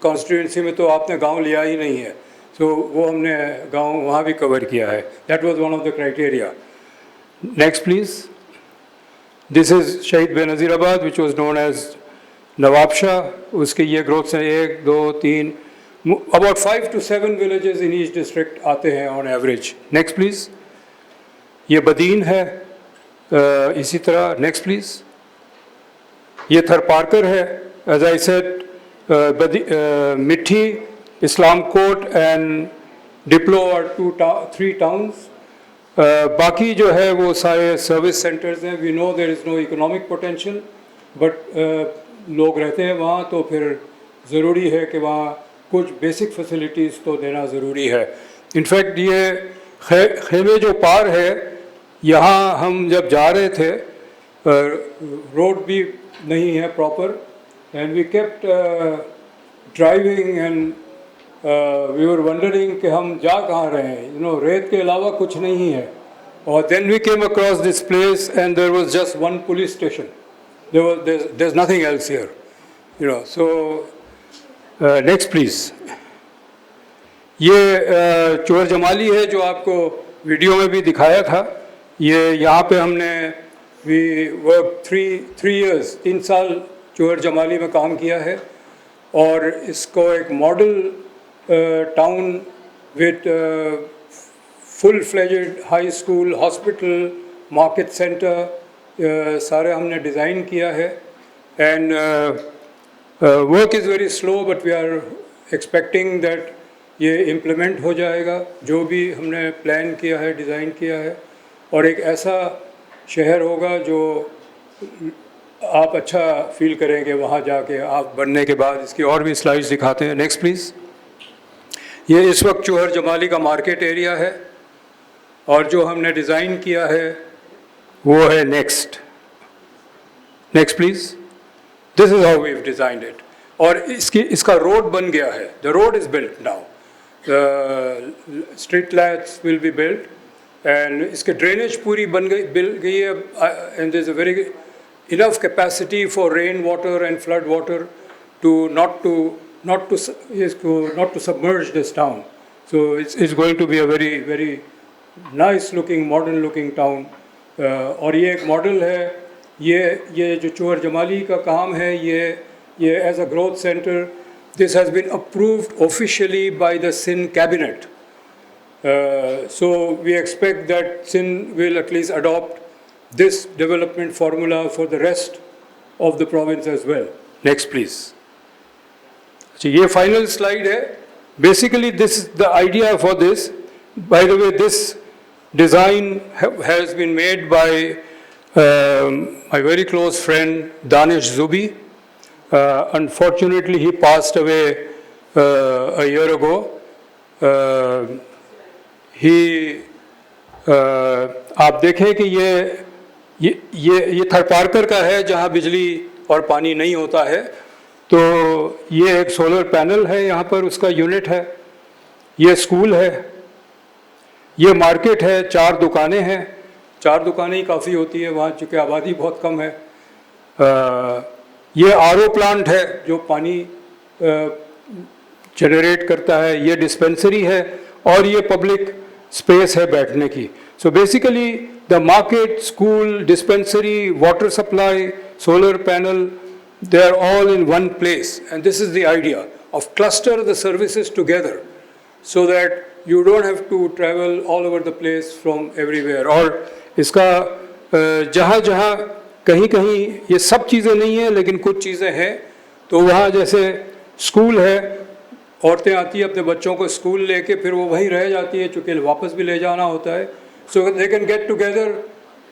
constituency में तो आपने गांव लिया ही नहीं है. So वो हमने गांव वहाँ भी cover किया है. That was one of the criteria. Next please. This is Shahid Benazirabad, which was known as Nawabshah. उसके ये ग्रोथ से 1, 2, 3 about 5 to 7 villages in each district आते हैं on average. Next please. ये बदीन है, इसी तरह. Next please. ये थरपारकर है, as I said, Mithi, Islamkot and Diplo are 3 towns. बाकी जो है वो सारे सर्विस सेंटर्स हैं. We know there is no economic potential, but लोग रहते हैं वहाँ, तो फिर ज़रूरी है कि वहाँ कुछ बेसिक फैसिलिटीज़ तो देना ज़रूरी है. इनफैक्ट ये खेमे जो पार है, यहाँ हम जब जा रहे थे रोड भी नहीं है proper, and we kept driving and we were wondering कि हम जा कहाँ रहे हैं. यू नो, रेत के अलावा कुछ नहीं है. और then we came across this place and there was just one police station. There's nothing else here, you know. So next please. ये चोर जमाली है जो आपको वीडियो में भी दिखाया था. ये यहाँ पे हमने we worked 3 years 3 साल चोर जमाली में काम किया है, और इसको एक model town with full-fledged high school, hospital, market center, सारे हमने डिज़ाइन किया है. And work is very slow, but we are expecting that ये इम्प्लीमेंट हो जाएगा जो भी हमने प्लान किया है, डिज़ाइन किया है, और एक ऐसा शहर होगा जो आप अच्छा फील करेंगे वहाँ जाके आप बनने के बाद. इसकी और भी स्लाइड्स दिखाते हैं. Next please. ये इस वक्त चोहर जमाली का मार्केट एरिया है, और जो हमने डिज़ाइन किया है वो है next. Next please. This is how we have designed it. और इसका रोड बन गया है. The road is built now. Street lights will be built and इसके ड्रेनेज पूरी बन गई है. And there is a very enough capacity for rain water and flood water to not to submerge this town. So it's going to be a very nice looking, modern looking town. और ये एक model है. ये जो चोहर जमाली का काम है, ये as a growth centre, this has been approved officially by the Sindh cabinet. So we expect that Sindh will at least adopt this development formula for the rest of the province as well. Next please. ये final slide है. Basically this the idea for this. By the way, this design has been made by my very close friend Danish Zubi. Unfortunately, he passed away a year ago. आप देखें कि ये थरपारकर का है जहाँ बिजली और पानी नहीं होता है. तो ये एक सोलर पैनल है यहाँ पर, उसका यूनिट है. ये स्कूल है, ये मार्केट है, 4 दुकानें हैं, 4 दुकानें ही काफ़ी होती है वहाँ, चूँकि आबादी बहुत कम है। ये आरओ प्लांट है जो पानी जनरेट करता है, ये डिस्पेंसरी है और ये पब्लिक स्पेस है बैठने की। So basically the market, school, dispensary, water supply, solar panel, they are all in one place, and this is the idea of cluster the services together so that you don't have to travel all over the place from everywhere. और इसका जहाँ जहाँ कहीं कहीं ये सब चीज़ें नहीं है लेकिन कुछ चीज़ें हैं, तो वहाँ जैसे स्कूल है, औरतें आती हैं अपने बच्चों को स्कूल लेके, फिर वो वहीं रह जाती है चूँकि वापस भी ले जाना होता है, so they can get together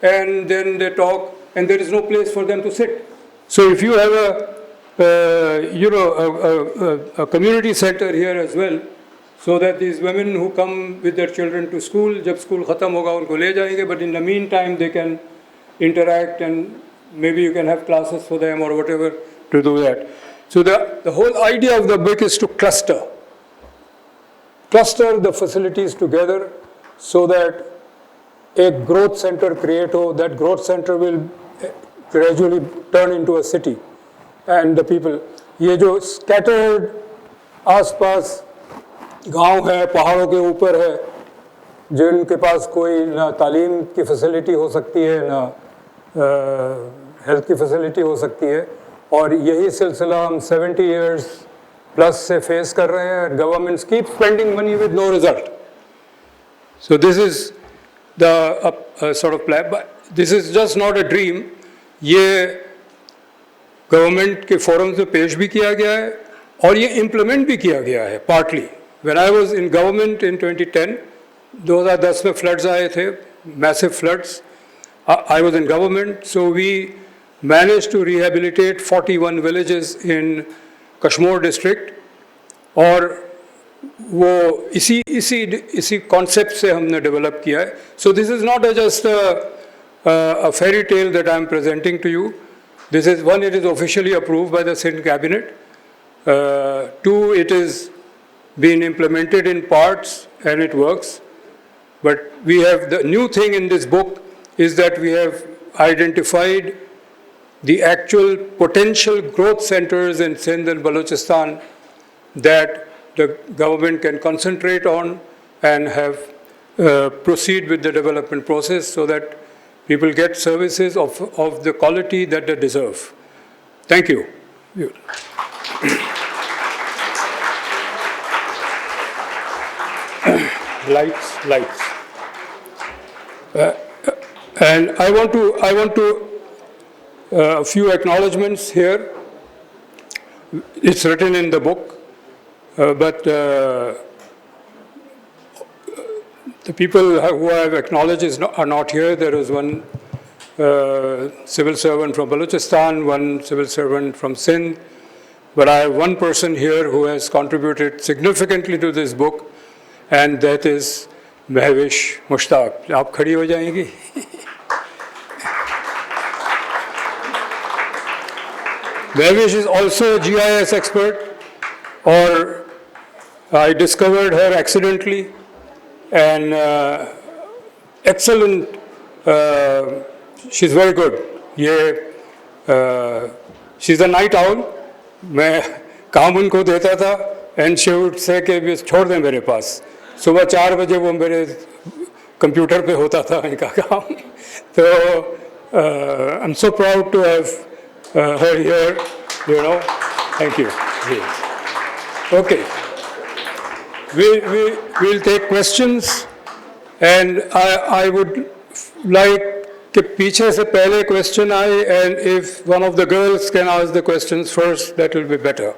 and then they talk and there is no place for them to sit. So if you have a community center here as well, so that these women who come with their children to school, जब school ख़त्म होगा उनको ले जाएंगे, but in the meantime they can interact and maybe you can have classes for them or whatever to do that. So the whole idea of the book is to cluster the facilities together so that a growth center create हो, that growth center will gradually turn into a city and the people, ये जो scattered आसपास गांव है, पहाड़ों के ऊपर है, जिनके पास कोई ना तालीम की फैसिलिटी हो सकती है ना हेल्थ की फैसिलिटी हो सकती है, और यही सिलसिला हम 70 years प्लस से फेस कर रहे हैं. Governments keep spending money with no result. So this is the sort of plan, but this is just not a dream. ये गवर्नमेंट के फोरम्स में पेश भी किया गया है और ये इम्प्लीमेंट भी किया गया है partly. When I was in government in 2010, 2010 में फ्लड्स आए थे, massive floods. I was in government, so we managed to rehabilitate 41 villages in Kashmir district, और वो इसी concept से हमने develop किया है. So this is not just a fairy tale that I am presenting to you. This is one, it is officially approved by the Sindh cabinet. Two, it is being implemented in parts and it works. But we have the new thing in this book is that we have identified the actual potential growth centers in Sindh and Balochistan that the government can concentrate on and have proceed with the development process so that people get services of the quality that they deserve. Thank you. Lights. And I want to a few acknowledgements here. It's written in the book, but the people who I have acknowledged are not here. There is one civil servant from Balochistan, one civil servant from Sindh, but I have one person here who has contributed significantly to this book, and that is Mahwish Mushtaq. आप खड़ी हो जाएंगी? Mahwish is also a GIS expert, or I discovered her accidentally, and excellent, she's very good. She's a night owl. मैं काम उनको देता था, and she would say कि छोड़ दें मेरे पास. सुबह 4 बजे वो मेरे कंप्यूटर पे होता था इनका काम. तो I'm so proud to have her here, you know. Thank you. Okay. We'll take questions, and I would like कि पीछे से पहले question आए, and if one of the girls can ask the questions first, that will be better.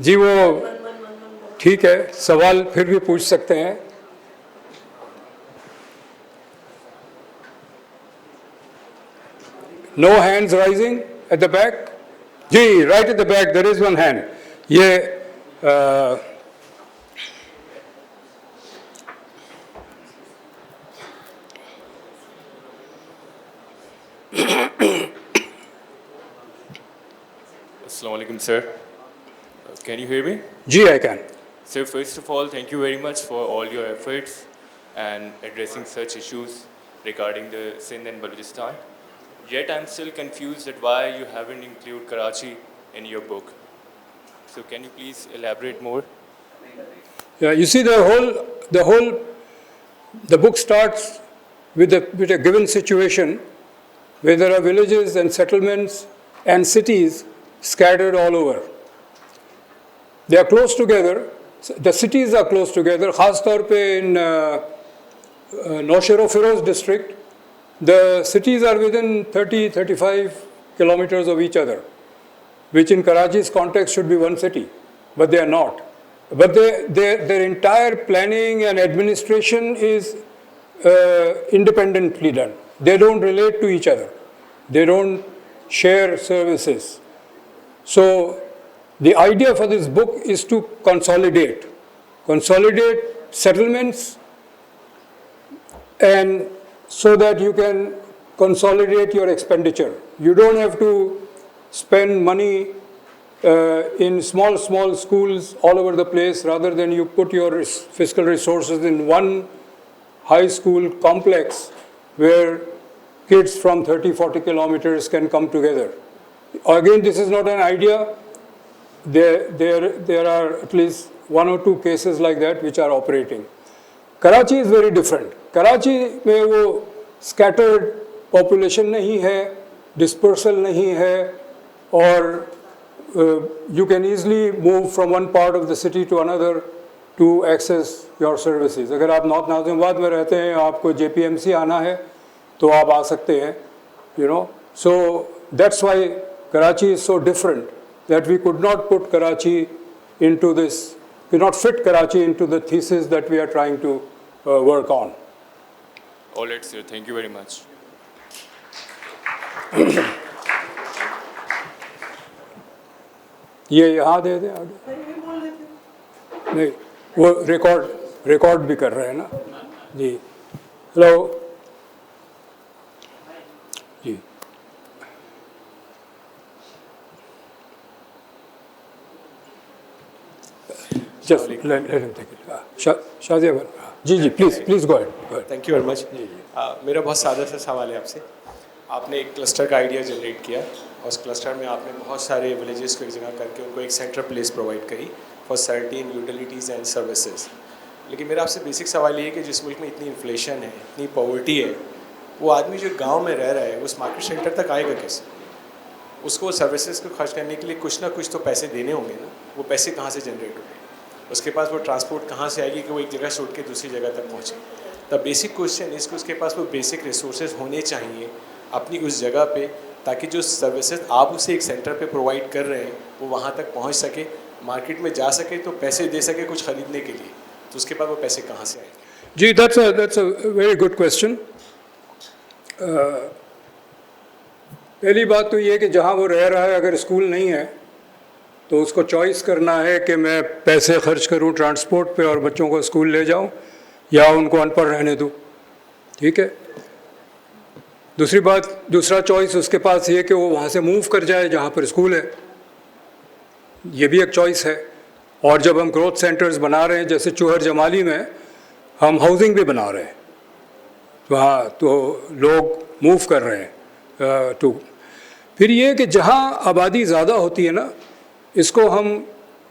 जी वो ठीक है, सवाल फिर भी पूछ सकते हैं. No hands rising at the back? Ji, right at the back, there is one hand. ये
Assalamu alaikum, sir. Can you hear me?
Ji, I can.
Sir, first of all, thank you very much for all your efforts. and addressing such issues regarding the Sindh and Balochistan. Yet I'm still confused at why you haven't included Karachi in your book. So can you please elaborate more?
Yeah, you see the book starts with a given situation where there are villages and settlements and cities scattered all over. They are close together. The cities are close together. Khas taur pe in Naushera-Firoz district, the cities are within 30-35 kilometers of each other, which in Karachi's context should be one city, but they are not. But their entire planning and administration is independently done. They don't relate to each other. They don't share services. So the idea for this book is to consolidate settlements, and so that you can consolidate your expenditure. You don't have to spend money in small schools all over the place, rather than you put your fiscal resources in one high school complex where kids from 30-40 kilometers can come together. Again, this is not an idea. There are at least 1 or 2 cases like that which are operating. Karachi is very different. Karachi में वो scattered population नहीं है, dispersal नहीं है, और you can easily move from one part of the city to another to access your services. अगर आप north Nazimabad में रहते हैं, आपको JPMC आना है, तो आप आ सकते हैं, you know. So that's why Karachi is so different, that we could not put Karachi into this, we could not fit Karachi into the thesis that we are trying to work on.
All right, sir. Thank you very much.
ये यहाँ दे दे आगे। नहीं, वो record भी कर रहे हैं ना जी। हेलो जी, just let him take it. Shadia ji please go ahead.
Thank you very much. मेरा बहुत सादा सा सवाल है आपसे। आपने एक क्लस्टर का आइडिया जनरेट किया और उस क्लस्टर में आपने बहुत सारे विलेजेस को एक जगह करके उनको एक सेंट्रल प्लेस प्रोवाइड करी for certain utilities and services. लेकिन मेरा आपसे बेसिक सवाल ये है कि जिस मुल्क में इतनी इन्फ्लेशन है, इतनी पॉवर्टी है, वो आदमी जो गांव में रह रहा है उस मार्केट सेंटर तक आएगा कैसे? उसको सर्विसेज को खर्च करने के लिए कुछ ना कुछ तो पैसे देने होंगे ना। वो पैसे कहाँ से जनरेट होंगे? उसके पास वो ट्रांसपोर्ट कहाँ से आएगी कि वो एक जगह से उठ के दूसरी जगह तक पहुँचे? द बेसिक क्वेश्चन इज कि उसके पास वो बेसिक रिसोर्सेज होने चाहिए अपनी उस जगह पे, ताकि जो सर्विसेज आप उसे एक सेंटर पे प्रोवाइड कर रहे हैं वो वहाँ तक पहुँच सके, मार्केट में जा सके, तो पैसे दे सके कुछ ख़रीदने के लिए। तो उसके बाद वो पैसे कहाँ से आएंगे?
जी, that's a very good question. पहली बात तो ये कि जहाँ वो रह रहा है अगर स्कूल नहीं है तो उसको चॉइस करना है कि मैं पैसे खर्च करूँ ट्रांसपोर्ट पे और बच्चों को स्कूल ले जाऊँ या उनको अनपढ़ रहने दूँ। ठीक है। दूसरी बात, दूसरा चॉइस उसके पास ये कि वो वहाँ से मूव कर जाए जहाँ पर स्कूल है, ये भी एक चॉइस है। और जब हम ग्रोथ सेंटर्स बना रहे हैं, जैसे चूहर जमाली में हम हाउसिंग भी बना रहे हैं, वहाँ तो लोग मूव कर रहे हैं टू। फिर ये कि जहाँ आबादी ज़्यादा होती है ना, इसको हम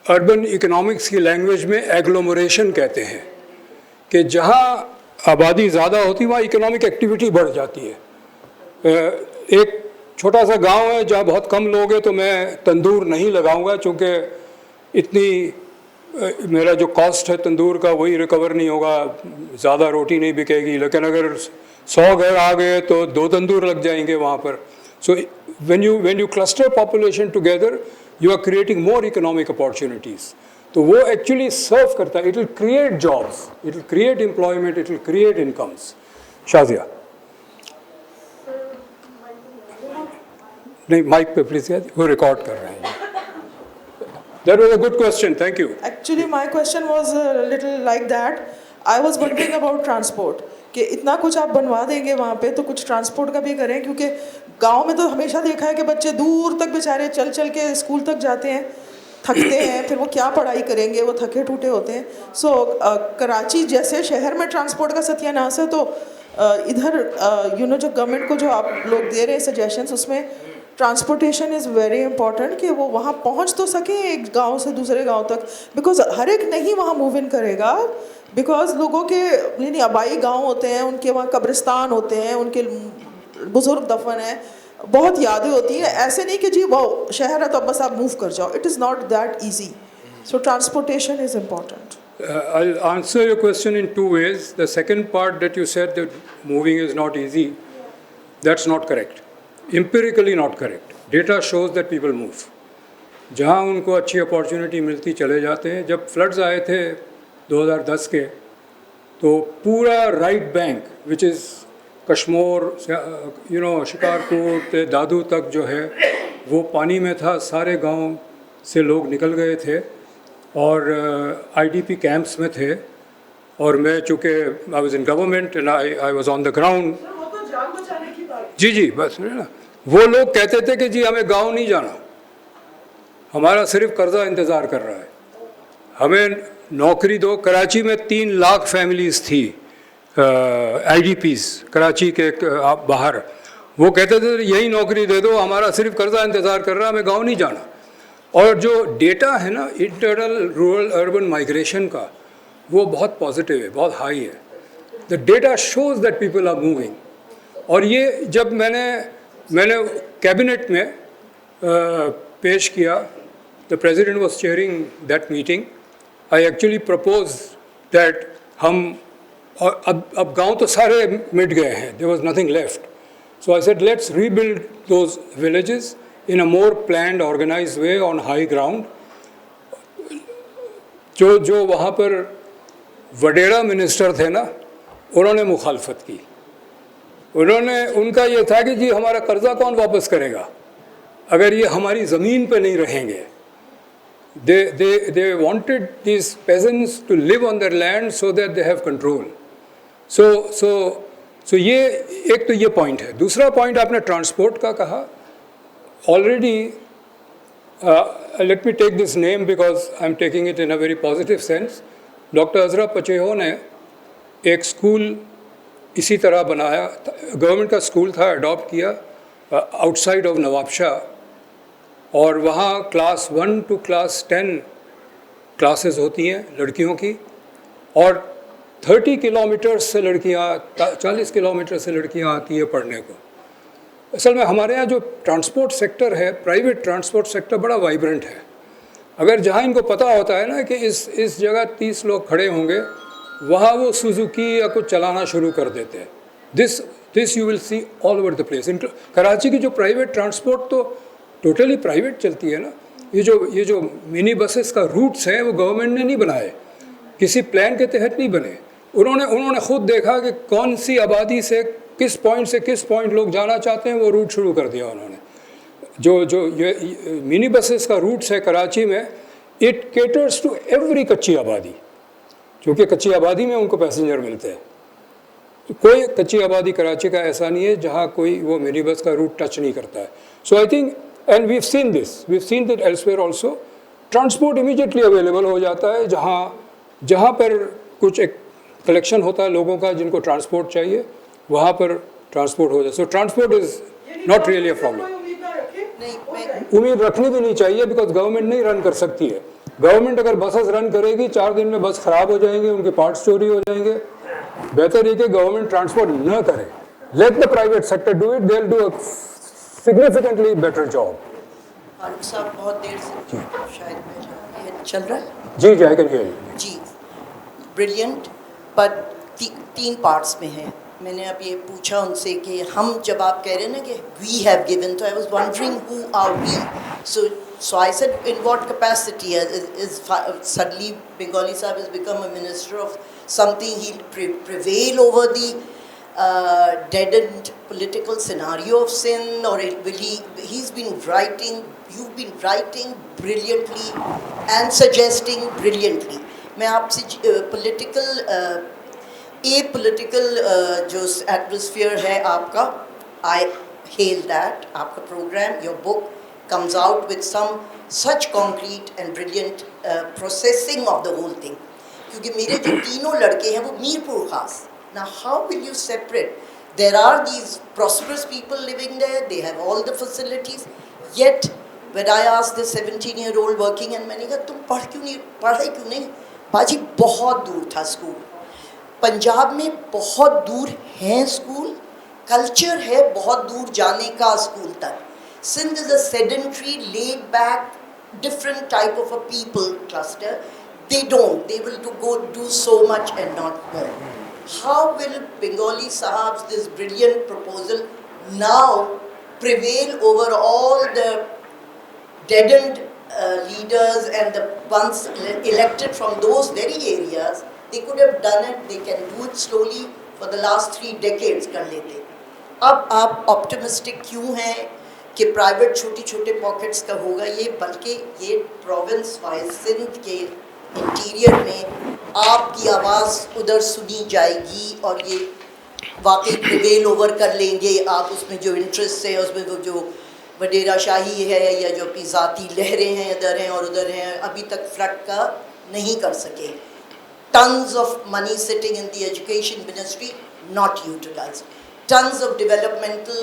अर्बन इकोनॉमिक्स की लैंग्वेज में एग्लोमरेशन कहते हैं, कि जहाँ आबादी ज़्यादा होती है वहाँ इकोनॉमिक एक्टिविटी बढ़ जाती है। एक छोटा सा गांव है जहाँ बहुत कम लोग हैं, तो मैं तंदूर नहीं लगाऊंगा, चूँकि इतनी मेरा जो कॉस्ट है तंदूर का वही रिकवर नहीं होगा, ज़्यादा रोटी नहीं बिकेगी। लेकिन अगर 100 घर आ गए तो 2 तंदूर लग जाएंगे वहाँ पर। सो when you cluster population together, you are creating more economic opportunities. तो वो एक्चुअली सर्व करता है, it will create jobs, it will create employment, it will create incomes. Shazia नहीं, माइक पे प्लीज, वो रिकॉर्ड कर रहे हैं। That was a good question, thank you.
Actually, my question was a little like that. I was wondering about transport. कि इतना कुछ आप बनवा देंगे वहाँ पे, तो कुछ ट्रांसपोर्ट का भी करें, क्योंकि गांव में तो हमेशा देखा है कि बच्चे दूर तक बेचारे चल चल के स्कूल तक जाते हैं। थकते हैं, फिर वो क्या पढ़ाई करेंगे, वो थके टूटे होते हैं. सो कराची जैसे शहर में ट्रांसपोर्ट का सत्यानाश है, तो इधर जो गवर्नमेंट को जो आप लोग दे रहे हैं सजेशंस, उसमें ट्रांसपोर्टेशन इज़ वेरी इंपॉर्टेंट कि वो वहाँ पहुँच तो सके एक गांव से दूसरे गांव तक, बिकॉज हर एक नहीं वहाँ मूव इन करेगा, बिकॉज लोगों के यानी आबाई गांव होते हैं, उनके वहाँ कब्रिस्तान होते हैं, उनके बुजुर्ग दफन है, बहुत यादें होती हैं. ऐसे नहीं कि जी वो शहर है तो अब बस आप मूव कर जाओ. It is not that easy. So transportation is important.
I'll answer your question in two ways. The second part that you said that moving is not easy, that's not correct. Empirically not correct. Data shows that people move. जहाँ उनको अच्छी opportunity मिलती चले जाते हैं. जब floods आए थे 2010 के, तो पूरा right bank which is Kashmir Shikarpur से दादू तक जो है वो पानी में था. सारे गांव से लोग निकल गए थे और आईडीपी कैंप्स में थे. और मैं चूँकि I was in government and I was on the ground. जी बस ना, वो लोग कहते थे कि जी हमें गांव नहीं जाना, हमारा सिर्फ कर्जा इंतज़ार कर रहा है, हमें नौकरी दो. कराची में 3 लाख फैमिलीज़ थी आईडीपीज़ कराची के बाहर. वो कहते थे यही नौकरी दे दो, हमारा सिर्फ कर्जा इंतज़ार कर रहा है, हमें गांव नहीं जाना. और जो डेटा है ना इंटरनल रूरल अर्बन माइग्रेशन का, वो बहुत पॉजिटिव है, बहुत हाई है. The data shows that people are moving. और ये जब मैंने कैबिनेट में पेश किया, the president was chairing that meeting. I actually propose that हम, और अब गांव तो सारे मिट गए हैं, there was nothing left. So I said let's rebuild those villages in a more planned, organized way on high ground. जो वहाँ पर वडेरा मिनिस्टर थे ना, उन्होंने मुखालफत की. उनका ये था कि जी हमारा कर्जा कौन वापस करेगा अगर ये हमारी ज़मीन पे नहीं रहेंगे. They wanted these peasants to live on their land so that they have control. So ये एक तो ये पॉइंट है. दूसरा पॉइंट आपने ट्रांसपोर्ट का कहा. Already, let me take this name because I'm taking it in a very positive sense. Dr. Azra Pacheho ने एक स्कूल इसी तरह बनाया, गवर्नमेंट का स्कूल था, अडॉप्ट किया आउटसाइड ऑफ नवाबशाह. और वहाँ क्लास 1 to क्लास 10 क्लासेस होती हैं लड़कियों की, और 30 किलोमीटर से लड़कियाँ, 40 किलोमीटर से लड़कियाँ आती है पढ़ने को. असल में हमारे यहाँ जो ट्रांसपोर्ट सेक्टर है, प्राइवेट ट्रांसपोर्ट सेक्टर बड़ा वाइब्रेंट है. अगर जहाँ इनको पता होता है ना कि इस जगह 30 लोग खड़े होंगे, वहाँ वो सुजुकी या कुछ चलाना शुरू कर देते हैं. This you will see all over the place. Karachi की जो प्राइवेट ट्रांसपोर्ट तो टोटली प्राइवेट चलती है ना. ये जो मिनी बसेस का रूट्स हैं वो गवर्नमेंट ने नहीं बनाए, किसी प्लान के तहत नहीं बने. उन्होंने खुद देखा कि कौन सी आबादी से किस पॉइंट लोग जाना चाहते हैं, वो रूट शुरू कर दिया उन्होंने. जो ये मिनी बसेस का रूट्स है कराची में, इट केटर्स टू एवरी कच्ची आबादी, क्योंकि कच्ची आबादी में उनको पैसेंजर मिलते हैं. तो कोई कच्ची आबादी कराची का ऐसा नहीं है जहाँ कोई वो मिनी बस का रूट टच नहीं करता है. So I think, and we have seen that elsewhere also, transport immediately available हो जाता है. जहाँ पर कुछ एक कलेक्शन होता है लोगों का जिनको ट्रांसपोर्ट चाहिए, वहाँ पर ट्रांसपोर्ट हो जाए. सो transport is not really a problem. उम्मीद रखनी भी नहीं चाहिए, बिकॉज गवर्नमेंट नहीं रन कर सकती है. गवर्नमेंट अगर बसेस रन करेगी, 4 दिन में बस ख़राब हो जाएंगे, उनके पार्ट्स चोरी हो जाएंगे. बेहतर ये कि गवर्नमेंट ट्रांसपोर्ट न करे, let the private sector do it, they will do a significantly better job.
Farooq sahab बहुत देर से शायद ये चल रहा है.
जी आई कैन हियर यू.
जी ब्रिलियंट, पर 3 पार्ट्स में है. मैंने अब ये पूछा उनसे कि हम, जब आप कह रहे हैं ना कि वी हैव गिवन, तो I was wondering who are we. So I said in what capacity is suddenly Bengali साहब has become a minister of something. He'll prevail over the deadened political scenario of Sindh, or will he's been writing, you've been writing brilliantly and suggesting brilliantly. मैं आपसे political apolitical जो atmosphere है आपका, I hail that. आपका program, your book comes out with some such concrete and brilliant processing of the whole thing. क्योंकि मेरे जो तीनों लड़के हैं वो मीरपुर खास. Now how will you separate? There are these prosperous people living there, they have all the facilities, yet when I asked the 17-year-old working and मैंने कहा तुम पढ़ाई क्यों नहीं? बाजी बहुत दूर था स्कूल. पंजाब में बहुत दूर हैं स्कूल, कल्चर है बहुत दूर जाने का स्कूल तक. Sindh is a sedentary, laid back, different type of a people cluster. They will to go do so much and not more. How will Bengali Sahab's this brilliant proposal now prevail over all the deadened leaders and the ones elected from those very areas? They could have done it, they can do it slowly for the last 3 decades कर लेते. अब आप optimistic क्यों हैं कि private छोटी छोटे pockets का होगा ये, बल्कि ये province wise सिंध के इंटीरियर में आपकी आवाज़ उधर सुनी जाएगी और ये वाकई प्रिवेल ओवर कर लेंगे. आप उसमें जो इंटरेस्ट है, उसमें वो जो वडेरा शाही है या जो अपनी ज़ाती लहरें हैं इधर हैं और उधर हैं, अभी तक फ्लड का नहीं कर सके. Tons of money sitting in the education ministry not utilized. Tons of developmental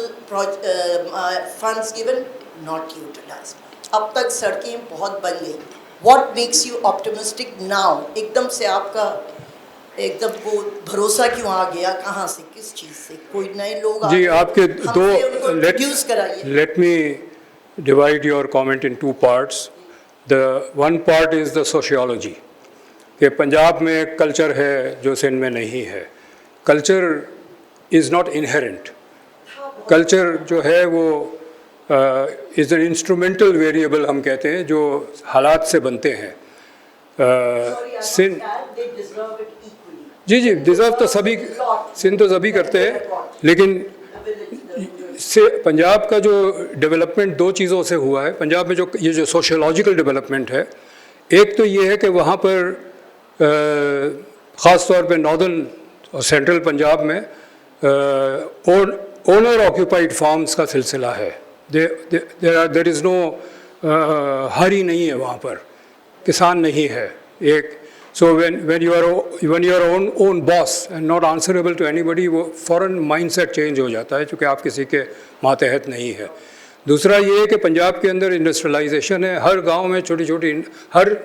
funds given not utilized. अब तक सड़कें बहुत बन गई. What makes you optimistic now? एकदम से आपका एकदम वो भरोसा क्यों आ गया? कहाँ से, किस चीज़ से? कोई नए लोग
जी आपके दो
इंट्रोड्यूस कराइए.
Let me divide your comment in 2 parts. The one part is the sociology. कि पंजाब में एक कल्चर है जो सिंध में नहीं है. Culture is not inherent. Culture जो है वो इज़ एन इंस्ट्रूमेंटल वेरिएबल हम कहते हैं जो हालात से बनते हैं. सिंध जी डिज़र्व तो सभी, सिंध तो सभी करते हैं, लेकिन से पंजाब का जो डेवलपमेंट 2 चीज़ों से हुआ है. पंजाब में जो ये जो सोशियोलॉजिकल डेवलपमेंट है, एक तो ये है कि वहाँ पर ख़ास तौर पे नॉर्दर्न और सेंट्रल पंजाब में ओनर ऑक्यूपाइड फार्म्स का सिलसिला है. देयर इज़ नो हरी नहीं है वहाँ पर, किसान नहीं है एक. सो when you are own boss and not answerable to anybody, वो फ़ौरन माइंडसेट चेंज हो जाता है क्योंकि आप किसी के मातहत नहीं है. दूसरा ये है कि पंजाब के अंदर इंडस्ट्रियलाइजेशन है. हर गांव में छोटी हर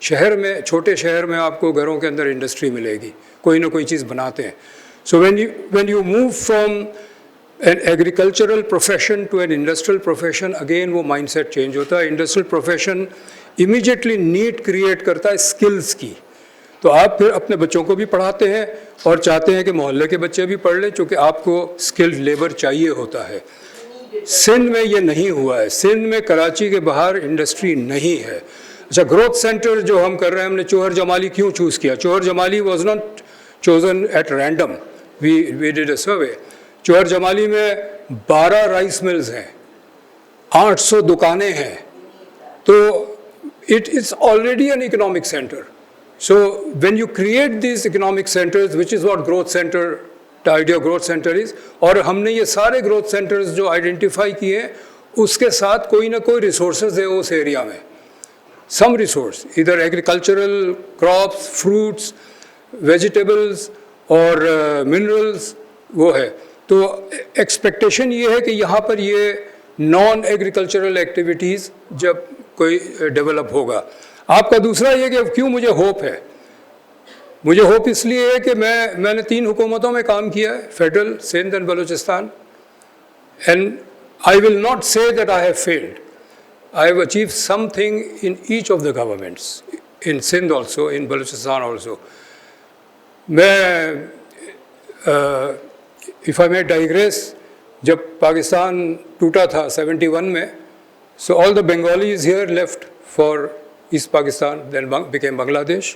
शहर में, छोटे शहर में आपको घरों के अंदर इंडस्ट्री मिलेगी, कोई ना कोई चीज़ बनाते हैं. सो when you move from an agricultural profession to an industrial profession, again वो mindset change होता है. industrial profession immediately need create करता है skills की. तो आप फिर अपने बच्चों को भी पढ़ाते हैं और चाहते हैं कि मोहल्ले के बच्चे भी पढ़ लें, क्योंकि आपको स्किल्ड लेबर चाहिए होता है. सिंध में ये नहीं हुआ है. सिंध में कराची के बाहर इंडस्ट्री नहीं है. अच्छा, ग्रोथ सेंटर जो हम कर रहे हैं, हमने चौहर जमाली क्यों चूज़ किया? Chauhar Jamali was not chosen at random, we did a survey. Chauhar Jamali में 12 राइस मिल्स हैं, 800 दुकानें हैं, तो it is already an economic center. So when you create these economic centers, which is what growth center, the idea of growth center is, और हमने ये सारे growth centers जो identify किए, उसके साथ कोई ना कोई resources है उस area में. Some resource, either agricultural, crops, fruits, vegetables और minerals वो है. तो expectation ये है कि यहाँ पर ये नॉन एग्रीकल्चरल एक्टिविटीज़ जब कोई डेवलप होगा. आपका दूसरा ये कि क्यों मुझे होप है? मुझे होप इसलिए है कि मैंने 3 हुकूमतों में काम किया है, federal, Sindh and Balochistan, and I will not say that I have failed. I have achieved something in each of the governments, in Sindh also, in Balochistan also. मैं इफ़ आई मे डाइग्रेस, जब पाकिस्तान टूटा था 71 में, so all the Bengalis here left for East Pakistan, then became Bangladesh.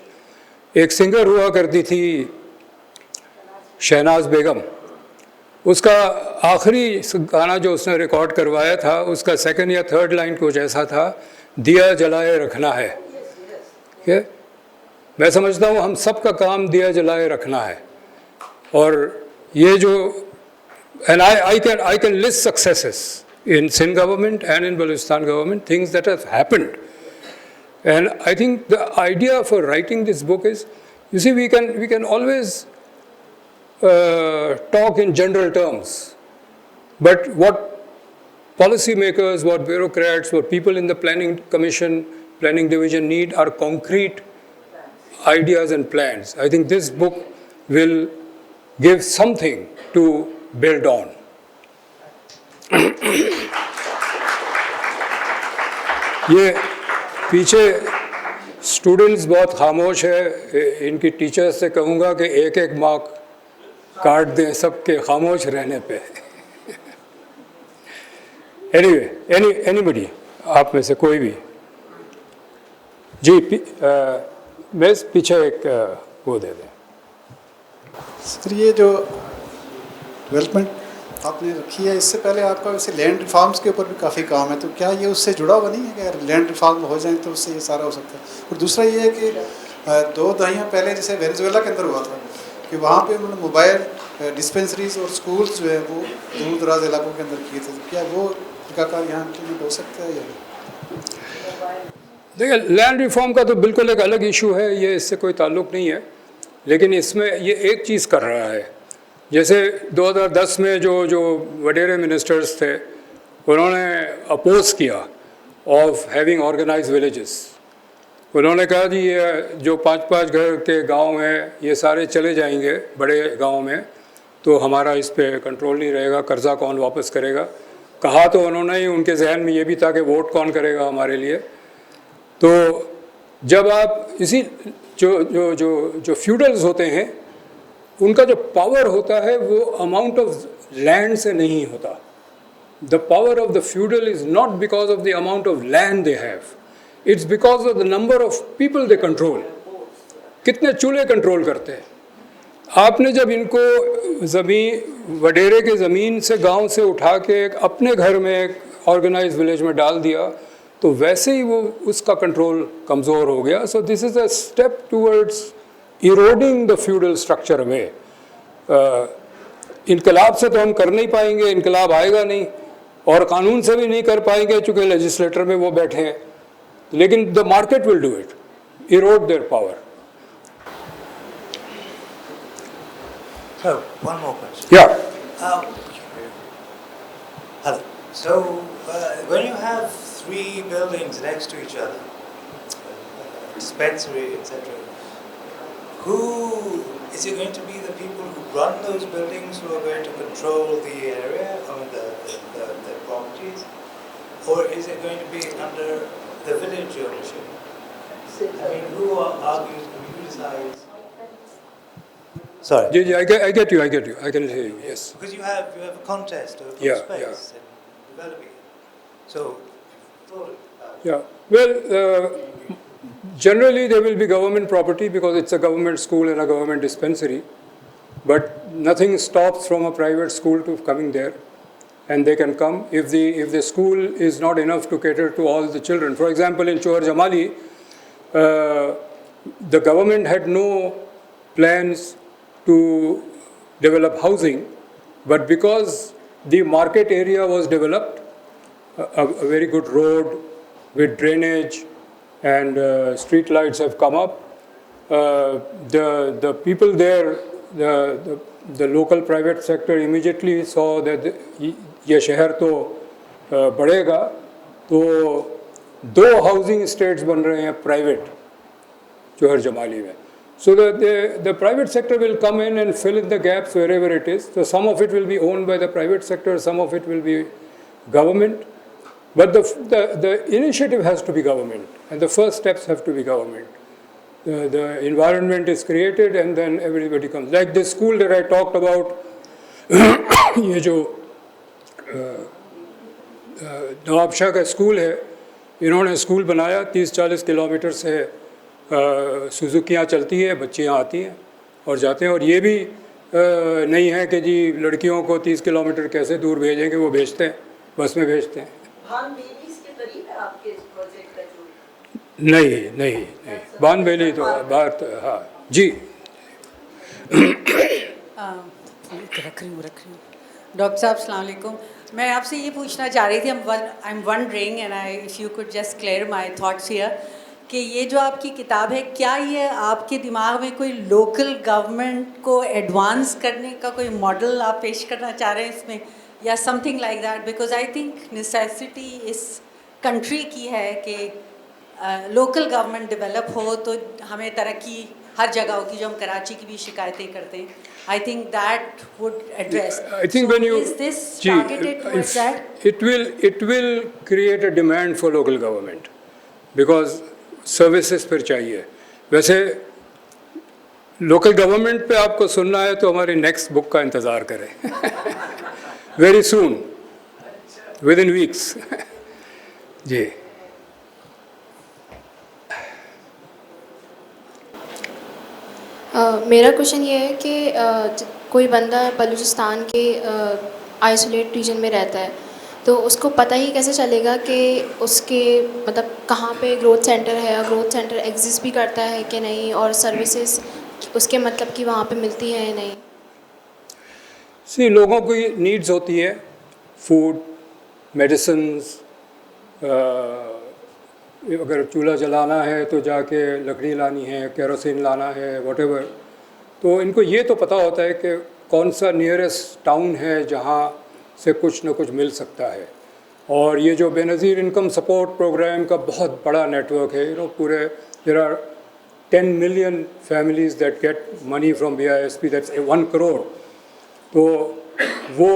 एक singer हुआ करती थी शहनाज बेगम, उसका आखिरी गाना जो उसने रिकॉर्ड करवाया था, उसका 2nd या 3rd लाइन कुछ ऐसा था, दिया जलाए रखना है. मैं समझता हूँ हम सब का काम दिया जलाए रखना है. और ये जो and I can list successes in Sindh government and in Balochistan government, things that have happened. And I think the idea for writing this book is, you see, we can always talk in general terms, but what policymakers, what bureaucrats, what people in the planning commission, planning division need are concrete ideas and plans. I think this book will give something to build on. ये पीछे students बहुत खामोश है, इनकी teachers से कहूँगा कि एक एक मार्क काट दें सबके खामोश रहने पे. एनीबडी आप में से कोई भी. जी मैं पीछे एक वो दे दें.
सर ये जो डेवलपमेंट आपने रखी है, इससे पहले आपका वैसे लैंड रिफॉर्म्स के ऊपर भी काफ़ी काम है, तो क्या ये उससे जुड़ा हुआ नहीं है कि अगर लैंड रिफॉर्म हो जाए तो उससे ये सारा हो सकता है? और दूसरा ये है कि 2 दहाइयाँ पहले जैसे वेनेजुएला के अंदर हुआ था कि वहाँ पे उन्होंने मोबाइल डिस्पेंसरीज और स्कूल्स जो है वो दूर दराज इलाकों के अंदर किए थे, तो क्या वो तरीकाकार यहाँ इम्प्लीमेंट हो सकता है या नहीं?
देखिए, लैंड रिफॉर्म का तो बिल्कुल एक अलग इशू है, ये इससे कोई ताल्लुक़ नहीं है, लेकिन इसमें ये एक चीज़ कर रहा है. जैसे 2010 में जो वडेरे मिनिस्टर्स थे, उन्होंने अपोज किया ऑफ हैविंग ऑर्गेनाइज्ड विलेजेस. उन्होंने कहा जी ये जो 5-5 घर के गांव हैं ये सारे चले जाएंगे बड़े गांव में, तो हमारा इस पे कंट्रोल नहीं रहेगा, कर्जा कौन वापस करेगा. कहा तो उन्होंने ही, उनके जहन में ये भी था कि वोट कौन करेगा हमारे लिए. तो जब आप इसी जो फ्यूडल्स होते हैं, उनका जो पावर होता है वो अमाउंट ऑफ लैंड से नहीं होता. The power of the feudal is not because of the amount of land they have, it's because of the number of people they control. कितने चूल्हे कंट्रोल करते हैं. आपने जब इनको ज़मीन वडेरे के ज़मीन से गांव से उठा के अपने घर में एक ऑर्गेनाइज्ड विलेज में डाल दिया, तो वैसे ही वो उसका कंट्रोल कमज़ोर हो गया. So this is a step towards eroding the feudal structure में. इनकलाब से तो हम कर नहीं पाएंगे, इनकलाब आएगा नहीं, और कानून से भी नहीं कर पाएंगे चूँकि लेजिस्लेटर में वो बैठे हैं, लेकिन the market will do it, Erode their power.
So, one more question.
Yeah.
Hello. So, when you have 3 buildings next to each other, dispensary, etc., who is it going to be? The people who run those buildings who are going to control the area, I mean the properties, or is it going to be under the village ownership? I mean, who argues? Who decides? Sorry.
I get you. I can hear you. Yes.
Because you have a contest over space and developing it. So,
yeah. Well, generally there will be government property because it's a government school and a government dispensary. But nothing stops from a private school to coming there, and they can come if the school is not enough to cater to all the children. For example, in Chowar Jamali, the government had no plans to develop housing, but because the market area was developed, a very good road with drainage and street lights have come up. The people there, the local private sector immediately saw that ये शहर तो बढ़ेगा, तो 2 housing states बन रहे हैं private Chauhar Jamali में. So the private sector will come in and fill in the gaps wherever it is. So some of it will be owned by the private sector, some of it will be government. But the initiative has to be government, and the first steps have to be government. The environment is created and then everybody comes. Like this school that I talked about, ये जो नवाब शाह का school है, इन्होंने school बनाया 30-40 kilometre से सुजुकियाँ चलती है, बच्चियाँ आती हैं और जाते हैं. और ये भी नहीं है कि जी लड़कियों को 30 किलोमीटर कैसे दूर भेजेंगे, वो भेजते हैं, बस में भेजते हैं. नहीं बान बेली तो बात. हाँ जी.
रख रही हूँ. डॉक्टर साहब अस्सलाम वालेकुम. मैं आपसे ये पूछना चाह रही थी, I am wondering and I if you could just clear my thoughts here, कि ये जो आपकी किताब है, क्या ये आपके दिमाग में कोई लोकल गवर्नमेंट को एडवांस करने का कोई मॉडल आप पेश करना चाह रहे हैं इसमें, या something like that? Because I think necessity इस कंट्री की है कि लोकल गवर्नमेंट डेवलप हो तो हमें तरक्की हर जगह होगी, जो हम कराची की भी शिकायतें करते हैं. I think that would address.
I think when you
is this targeted towards that?
It will create a demand for local government because services पर चाहिए. वैसे लोकल गवर्नमेंट पे आपको सुनना है तो हमारी नेक्स्ट बुक का इंतज़ार करें. Very soon, within weeks. जी.
मेरा क्वेश्चन ये है कि कोई बंदा बलूचिस्तान के आइसोलेट रीजन में रहता है, तो उसको पता ही कैसे चलेगा कि उसके मतलब कहाँ पे ग्रोथ सेंटर है, और ग्रोथ सेंटर एग्जिस्ट भी करता है कि नहीं, और सर्विसेज उसके मतलब कि वहाँ पे मिलती है या नहीं?
लोगों की नीड्स होती है, फूड, मेडिसिन्स, अगर चूल्हा जलाना है तो जाके लकड़ी लानी है, केरोसिन लाना है, व्हाटएवर. तो इनको ये तो पता होता है कि कौन सा नियरेस्ट टाउन है जहाँ से कुछ न कुछ मिल सकता है. और ये जो बेनज़ीर इनकम सपोर्ट प्रोग्राम का बहुत बड़ा नेटवर्क है, पूरे there are 10 million families that get money from BISP, that's 1 crore. तो वो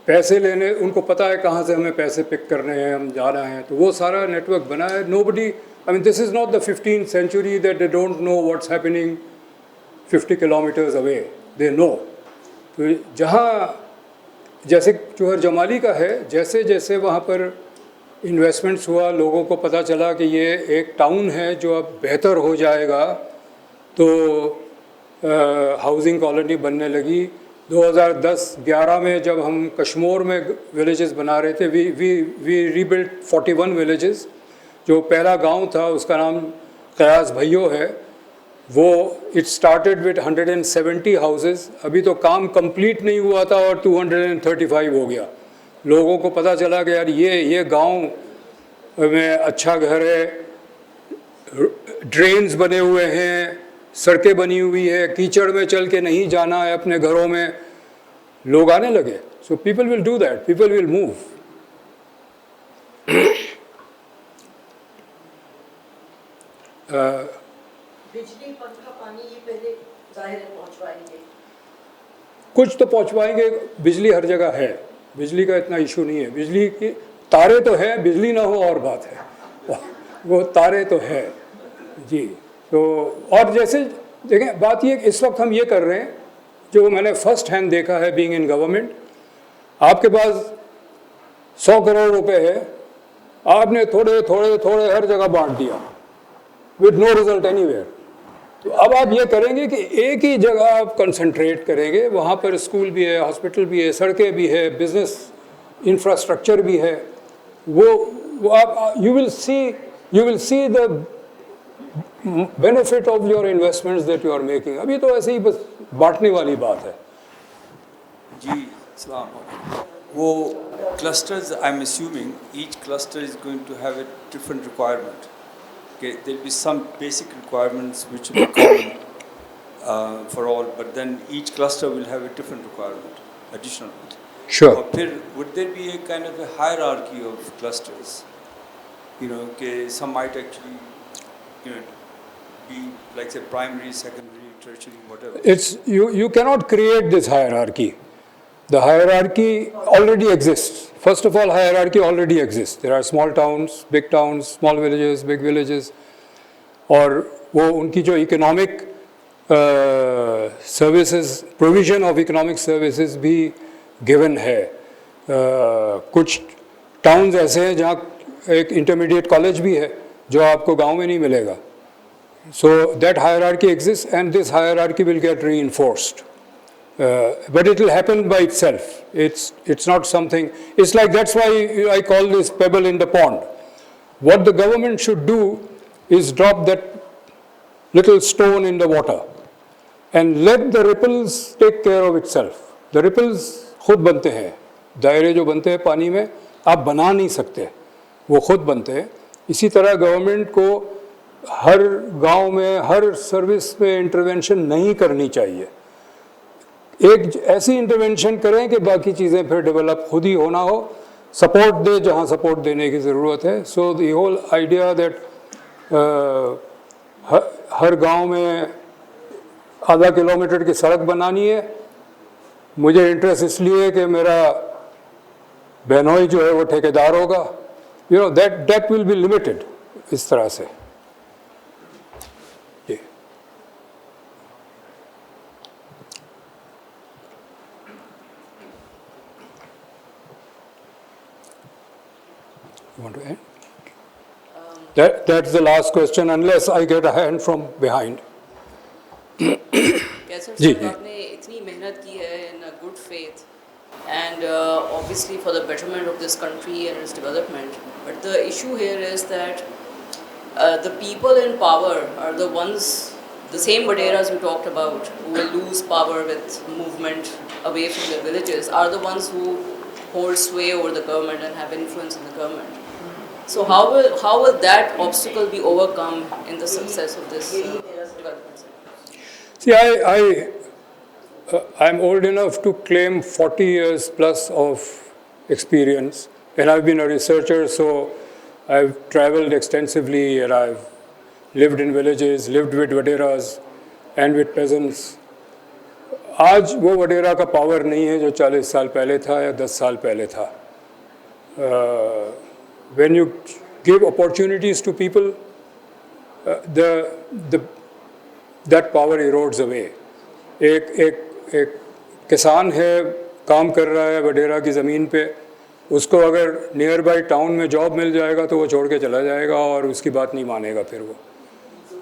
पैसे लेने, उनको पता है कहाँ से हमें पैसे पिक करने हैं, हम जाना है, तो वो सारा नेटवर्क बना है. Nobody, I mean, this is not the 15th century that they don't know what's happening 50 kilometers away. They know. तो जहाँ जैसे चूहर जमाली का है, जैसे जैसे वहाँ पर इन्वेस्टमेंट्स हुआ, लोगों को पता चला कि ये एक टाउन है जो अब बेहतर हो जाएगा, तो हाउसिंग कॉलोनी बनने लगी. 2010-11 में जब हम कश्मीर में विलेजेस बना रहे थे, वी रीबिल्ट 41 विलेजेस. जो पहला गांव था उसका नाम कयास भैयो है. वो इट स्टार्टेड विद 170 हाउसेस. अभी तो काम कंप्लीट नहीं हुआ था और 235 हो गया. लोगों को पता चला कि यार ये गांव में अच्छा घर है, ड्रेन्स बने हुए हैं, सड़कें बनी हुई है, कीचड़ में चल के नहीं जाना है अपने घरों में. लोग आने लगे. So people will do that, people will move.
बिजली, पंखा, पानी ये पहले जाहिर है पहुंचवाएंगे.
कुछ तो पहुंचवाएंगे. बिजली हर जगह है, बिजली का इतना इशू नहीं है. बिजली की तारे तो है, बिजली ना हो और बात है, वो तारे तो है जी. तो और जैसे देखें, बात ये इस वक्त हम ये कर रहे हैं, जो मैंने फर्स्ट हैंड देखा है बीइंग इन गवर्नमेंट. आपके पास 100 करोड़ रुपए है, आपने थोड़े थोड़े थोड़े हर जगह बांट दिया विद नो रिजल्ट एनीवेयर. तो अब आप ये करेंगे कि एक ही जगह आप कंसंट्रेट करेंगे, वहाँ पर स्कूल भी है, हॉस्पिटल भी है, सड़कें भी है, बिजनेस इंफ्रास्ट्रक्चर भी है. वो आप you will see the benefit of your investments that you are making. अभी तो ऐसे ही बस बांटने वाली बात है.
जी, सलाम. वो clusters, I'm assuming each cluster is going to have a different requirement. Okay, there will be some basic requirements which will be common for all, but then each cluster will have a different requirement, additional one.
Sure.
और फिर would there be a kind of a hierarchy of clusters? Okay, some might actually, be like say primary, secondary, tertiary, whatever.
It's you cannot create this hierarchy. The hierarchy already exists. First of all, hierarchy already exists. There are small towns, big towns, small villages, big villages. और वो उनकी जो economic services, provision of economic services भी given है. कुछ towns ऐसे हैं जहाँ एक intermediate college भी है, जो आपको गांव में नहीं मिलेगा. So that hierarchy exists, and this hierarchy will get reinforced. But it will happen by itself. It's not something. It's like, that's why I call this pebble in the pond. What the government should do is drop that little stone in the water and let the ripples take care of itself. The ripples खुद बनते हैं. दायरे जो बनते हैं पानी में आप बना नहीं सकते, वो खुद बनते हैं। इसी तरह गवर्नमेंट को हर गांव में हर सर्विस में इंटरवेंशन नहीं करनी चाहिए। एक ऐसी इंटरवेंशन करें कि बाकी चीज़ें फिर डेवलप खुद ही होना हो, सपोर्ट दे जहाँ सपोर्ट देने की ज़रूरत है। So the whole idea that हर गांव में आधा किलोमीटर की सड़क बनानी है, मुझे इंटरेस्ट इसलिए है कि मेरा बहनोई जो है वो ठेकेदार होगा, you know that will be limited इस तरह से। You want to end? That's the last question, unless I get a hand from behind.
कैसर
जी,
साहब,
जी।
आपने इतनी मेहनत की है in a good faith and obviously for the betterment of this country and its development. But the issue here is that the people in power are the ones, the same Vadeiras we talked about, who will lose power with movement away from their villages, are the ones who hold sway over the government and have influence in the government. So how will that obstacle be overcome in the success of this development?
See, I'm old enough to claim 40 years plus of experience, and I've been a researcher, so I've traveled extensively and I've lived in villages, lived with Vadeiras and with peasants. आज वो वडेरा का power नहीं है जो 40 साल पहले था या 10 साल पहले था। When you give opportunities to people, that power erodes away. एक किसान है, काम कर रहा है वडेरा की ज़मीन पे, उसको अगर नियर बाई टाउन में जॉब मिल जाएगा तो वो छोड़ के चला जाएगा और उसकी बात नहीं मानेगा फिर वो।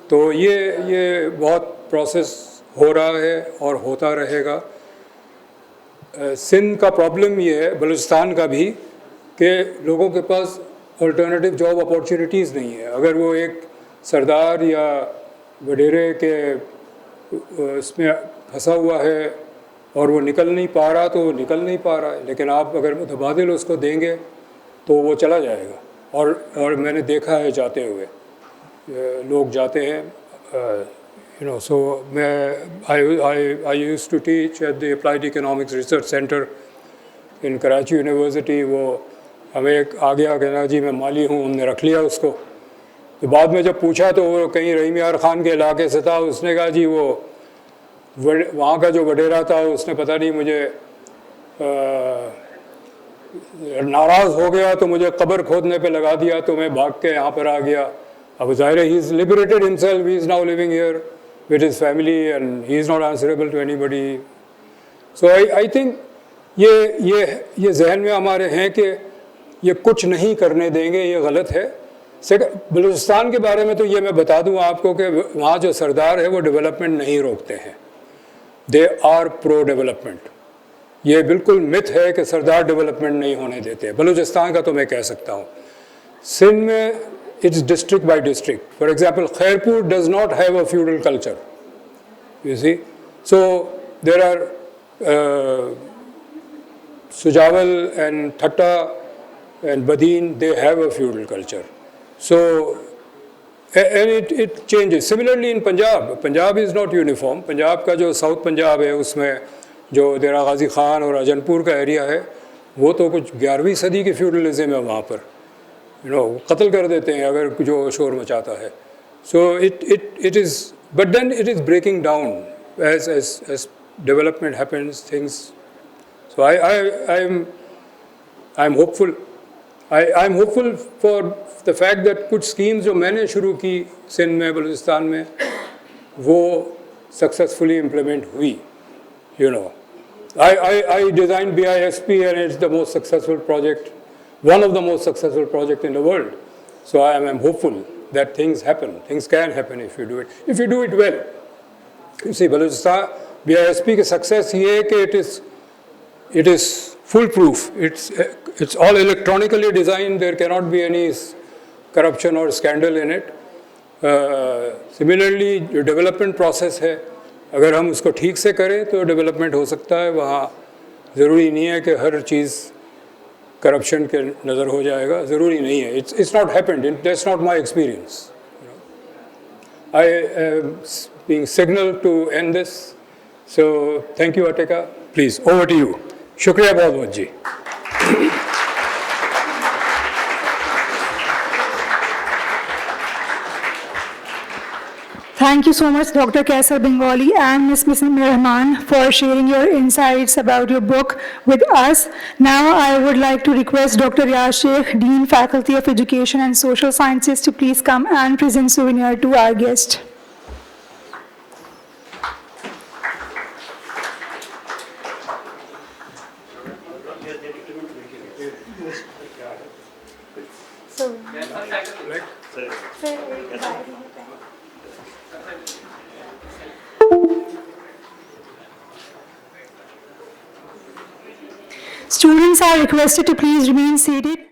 तो ये बहुत प्रोसेस हो रहा है और होता रहेगा। सिंध का प्रॉब्लम ये है, बलूचिस्तान का भी, कि लोगों के पास अल्टरनेटिव जॉब अपॉर्चुनिटीज़ नहीं है। अगर वो एक सरदार या वडेरे के इसमें फंसा हुआ है और वो निकल नहीं पा रहा तो वो निकल नहीं पा रहा है, लेकिन आप अगर मुतबादिल उसको देंगे तो वो चला जाएगा। और मैंने देखा है जाते हुए, लोग जाते हैं, you know, so I used to teach at the Applied Economics Research Center in Karachi University। वो हमें एक आ गया कि ना जी मैं माली हूँ, हमने रख लिया उसको। तो बाद में जब पूछा तो वो कहीं रहीम यार ख़ान के इलाके से था, उसने कहा जी वो वहाँ का जो वडेरा था उसने पता नहीं मुझे नाराज़ हो गया तो मुझे कब्र खोदने पे लगा दिया, तो मैं भाग के यहाँ पर आ गया। अब ज़ाहिर है, he is liberated himself, he is now living here with his family and he is not answerable to anybody. So I think ये जहन में हमारे हैं कि ये कुछ नहीं करने देंगे, ये गलत है। बलूचिस्तान के बारे में तो ये मैं बता दूँ आपको कि वहाँ जो सरदार है वो डेवलपमेंट नहीं रोकते हैं, दे आर प्रो डेवलपमेंट। ये बिल्कुल मिथ है कि सरदार डेवलपमेंट नहीं होने देते। बलूचिस्तान का तो मैं कह सकता हूँ। सिंध में it's district by district. For example, Khairpur does not have a feudal culture, you see. So there are Sujawal and Thatta and Badin, they have a feudal culture. So, and it changes. Similarly in Punjab, Punjab is not uniform. Punjab का जो South Punjab है उसमें जो देरा गाजी खान और अजनपुर का area है, वो तो कुछ 11वीं सदी की फ्यूडलिज्म है वहाँ पर। कत्ल कर देते हैं अगर जो शोर मचाता है। So it is, but then it is breaking down as development happens, things. So I'm hopeful. I'm hopeful for the fact that कुछ schemes जो मैंने शुरू की सिंध में, बलूचिस्तान में, वो successfully implement हुई, you know. I designed BISP and it's the most successful project, one of the most successful projects in the world. So I am hopeful that things happen. Things can happen if you do it. If you do it well. You see, Balochistan, BISP की success ये है कि it is foolproof. It's all electronically designed. There cannot be any corruption or scandal in it. Similarly, जो development process है, अगर हम उसको ठीक से करें तो डेवलपमेंट हो सकता है। वहाँ ज़रूरी नहीं है कि हर चीज़ करप्शन के नज़र हो जाएगा, ज़रूरी नहीं है. It's not happened. That's not my experience. I am being signaled to end this. So thank you, Atika. Please, over to you. Shukriya bahut bahut ji.
Thank you so much, Dr. Kaisar Bengali and Ms. Mismi Rahman, for sharing your insights about your book with us. Now, I would like to request Dr. Riyaz Sheikh, Dean, Faculty of Education and Social Sciences, to please come and present souvenir to our guest. Students are requested to please remain seated.